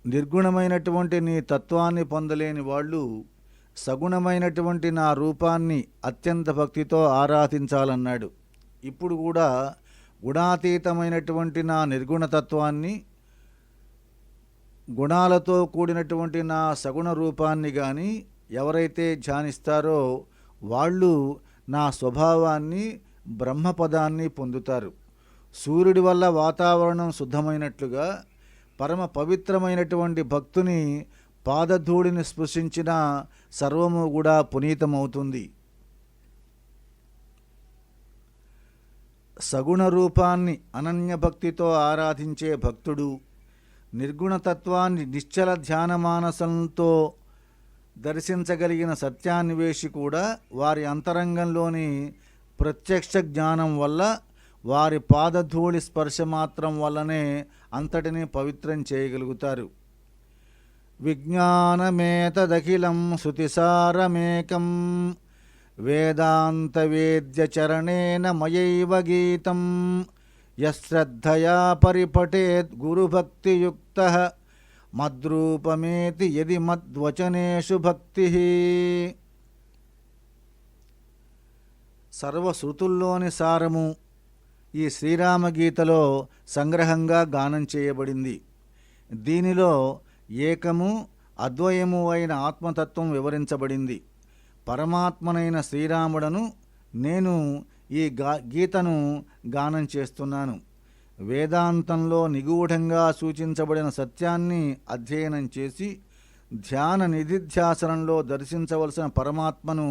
[SPEAKER 1] నిర్గుణమైనటువంటి నీ తత్వాన్ని పొందలేని వాళ్ళు సగుణమైనటువంటి నా రూపాన్ని అత్యంత భక్తితో ఆరాధించాలన్నాడు. ఇప్పుడు కూడా గుణాతీతమైనటువంటి నా నిర్గుణతత్వాన్ని, గుణాలతో కూడినటువంటి నా సగుణ రూపాన్ని కానీ ఎవరైతే ధ్యానిస్తారో వాళ్ళు నా స్వభావాన్ని, బ్రహ్మపదాన్ని పొందుతారు. సూర్యుడి వల్ల వాతావరణం శుద్ధమైనట్లుగా పరమ పవిత్రమైనటువంటి భక్తుని పాదధూళిని స్పృశించిన సర్వము కూడా పునీతమవుతుంది. సగుణ రూపాన్ని అనన్యభక్తితో ఆరాధించే భక్తుడు నిర్గుణతత్వాన్ని నిశ్చల ధ్యానమానసంతో దర్శించగలిగిన సత్యాన్వేషి కూడా వారి అంతరంగంలోని ప్రత్యక్ష జ్ఞానం వల్ల, వారి పాదధూళి స్పర్శ మాత్రం వల్లనే అంతటిని పవిత్రం చేయగలుగుతారు. విజ్ఞానమేతదఖిలం శృతిసారమేకం వేదాంతవేద్యచరణేన మయైవ గీతం యశ్రద్ధయా పరిపఠేత్ గురుభక్తియుక్తః మద్రూపమేతి యది మద్వచనేషు భక్తిః. సర్వశ్రుతుల్లోని సారము ఈ శ్రీరామగీతలో సంగ్రహంగా గానం చేయబడింది. దీనిలో ఏకము అద్వయము అయిన ఆత్మతత్వం వివరించబడింది. పరమాత్మనైన శ్రీరాముడను నేను ఈ గీతను గానం చేస్తున్నాను. వేదాంతంలో నిగూఢంగా సూచించబడిన సత్యాన్ని అధ్యయనం చేసి ధ్యాన నిధిధ్యాసనంలో దర్శించవలసిన పరమాత్మను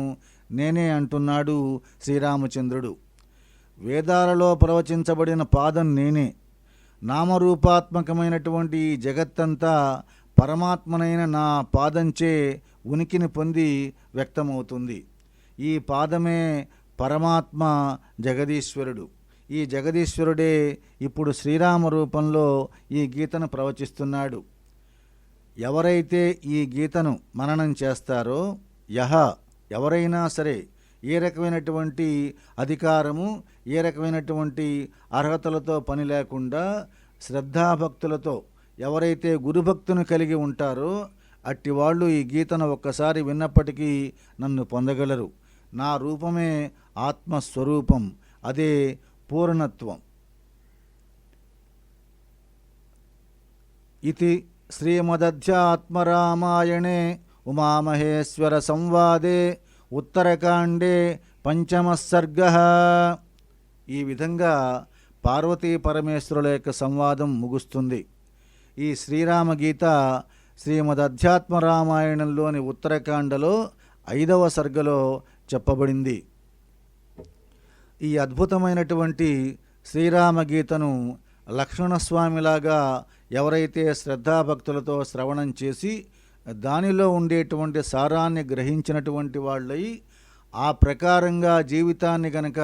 [SPEAKER 1] నేనే అంటున్నాడు శ్రీరామచంద్రుడు. వేదాలలో ప్రవచించబడిన పాదం నేనే. నామరూపాత్మకమైనటువంటి ఈ జగత్తంతా పరమాత్మనైన నా పాదంచే ఉనికిని పొంది వ్యక్తమవుతుంది. ఈ పాదమే పరమాత్మ జగదీశ్వరుడు. ఈ జగదీశ్వరుడే ఇప్పుడు శ్రీరామ రూపంలో ఈ గీతను ప్రవచిస్తున్నాడు. ఎవరైతే ఈ గీతను మననం చేస్తారో ఎవరైనా సరే ఏ రకమైనటువంటి అధికారము, ఏ రకమైనటువంటి అర్హతలతో పని లేకుండా శ్రద్ధాభక్తులతో ఎవరైతే గురుభక్తును కలిగి ఉంటారో అట్టి వాళ్ళు ఈ గీతను ఒక్కసారి విన్నప్పటికీ నన్ను పొందగలరు. నా రూపమే ఆత్మస్వరూపం, అదే పూర్ణత్వం. ఇది శ్రీమదధ్యాత్మరామాయణే ఉమామహేశ్వర సంవాదే ఉత్తరకాండే పంచమః సర్గః. ఈ విధంగా పార్వతీ పరమేశ్వరుల యొక్క సంవాదం ముగుస్తుంది. ఈ శ్రీరామగీత శ్రీమదధ్యాత్మరామాయణంలోని ఉత్తరకాండలో 5వ సర్గలో చెప్పబడింది. ఈ అద్భుతమైనటువంటి శ్రీరామగీతను లక్ష్మణస్వామిలాగా ఎవరైతే శ్రద్ధాభక్తులతో శ్రవణం చేసి దానిలో ఉండేటువంటి సారాన్ని గ్రహించినటువంటి వాళ్ళై ఆ ప్రకారంగా జీవితాన్ని గనక,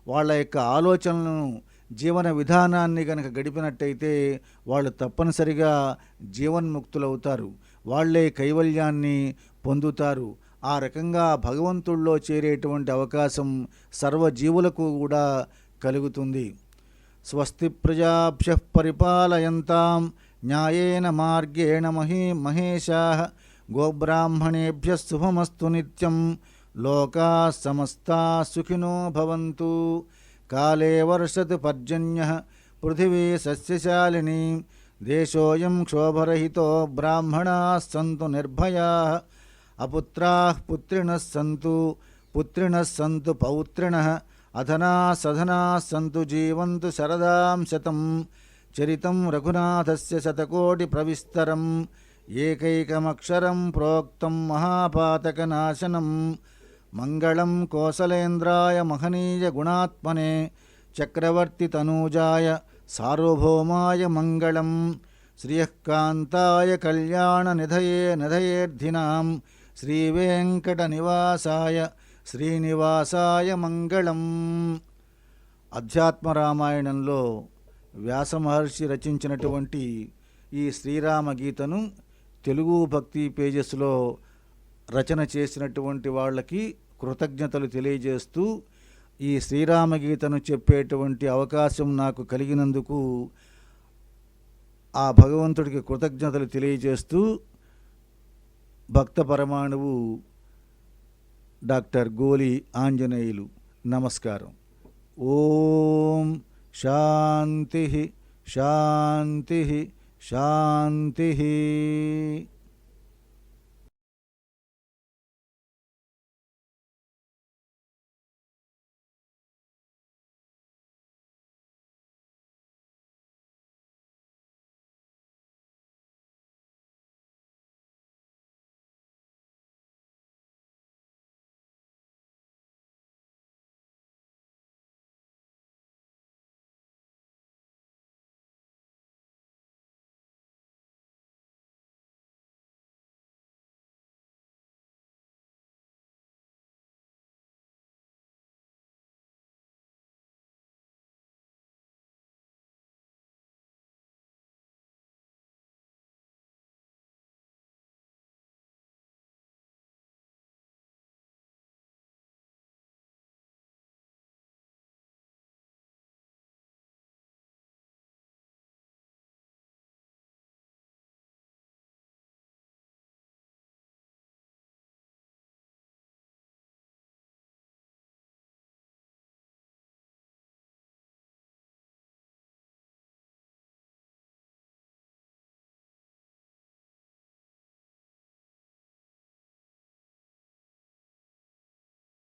[SPEAKER 1] వాళ్ళ యొక్క ఆలోచనలను, జీవన విధానాన్ని గనక గడిపినట్టయితే వాళ్ళు తప్పనిసరిగా జీవన్ముక్తులవుతారు. వాళ్ళే కైవల్యాన్ని పొందుతారు. ఆ రకంగా భగవంతుల్లో చేరేటువంటి అవకాశం సర్వజీవులకు కూడా కలుగుతుంది. స్వస్తి ప్రజాభ్యః పరిపాలయంతాం న్యాయేన మార్గేణ మహేశాః గోబ్రాహ్మణేభ్యః శుభమస్తు నిత్యం. లోకాః సమస్తాః సుఖినో భవంతు. కాలే వర్షతు పర్జన్యః పృథివీ సస్యశాలినీ దేశోయం క్షోభరహితో బ్రాహ్మణాः సంతు నిర్భయాः అపుత్రాः పుత్రిణः సంతు పౌత్రిణः అధనాः సధనాः సంతు జీవంతు శరదాం శతం చరితం రఘునాథస్య శతకోటి ప్రవిస్తరం ఏకైకమక్షరం ప్రోక్తం మహాపాతకనాశనం మంగళం కోసలేంద్రాయ మహనీయ గుణాత్మనే చక్రవర్తి తనూజాయ సార్వభౌమాయ మంగళం శ్రియఃకాంతాయ కళ్యాణ నిధయేర్థినాం శ్రీవేంకటనివాసాయ శ్రీనివాసాయ మంగళం. అధ్యాత్మ రామాయణంలో వ్యాసమహర్షి రచించినటువంటి ఈ శ్రీరామ గీతను తెలుగు భక్తి పేజెస్లో రచన చేసినటువంటి వాళ్ళకి కృతజ్ఞతలు తెలియజేస్తూ ఈ శ్రీరామ గీతను చెప్పేటువంటి అవకాశం నాకు కలిగినందుకు ఆ భగవంతుడికి కృతజ్ఞతలు తెలియజేస్తూ భక్త పరమాణువు డాక్టర్ గోలి ఆంజనేయులు. నమస్కారం. ఓం శాంతి శాంతి శాంతి.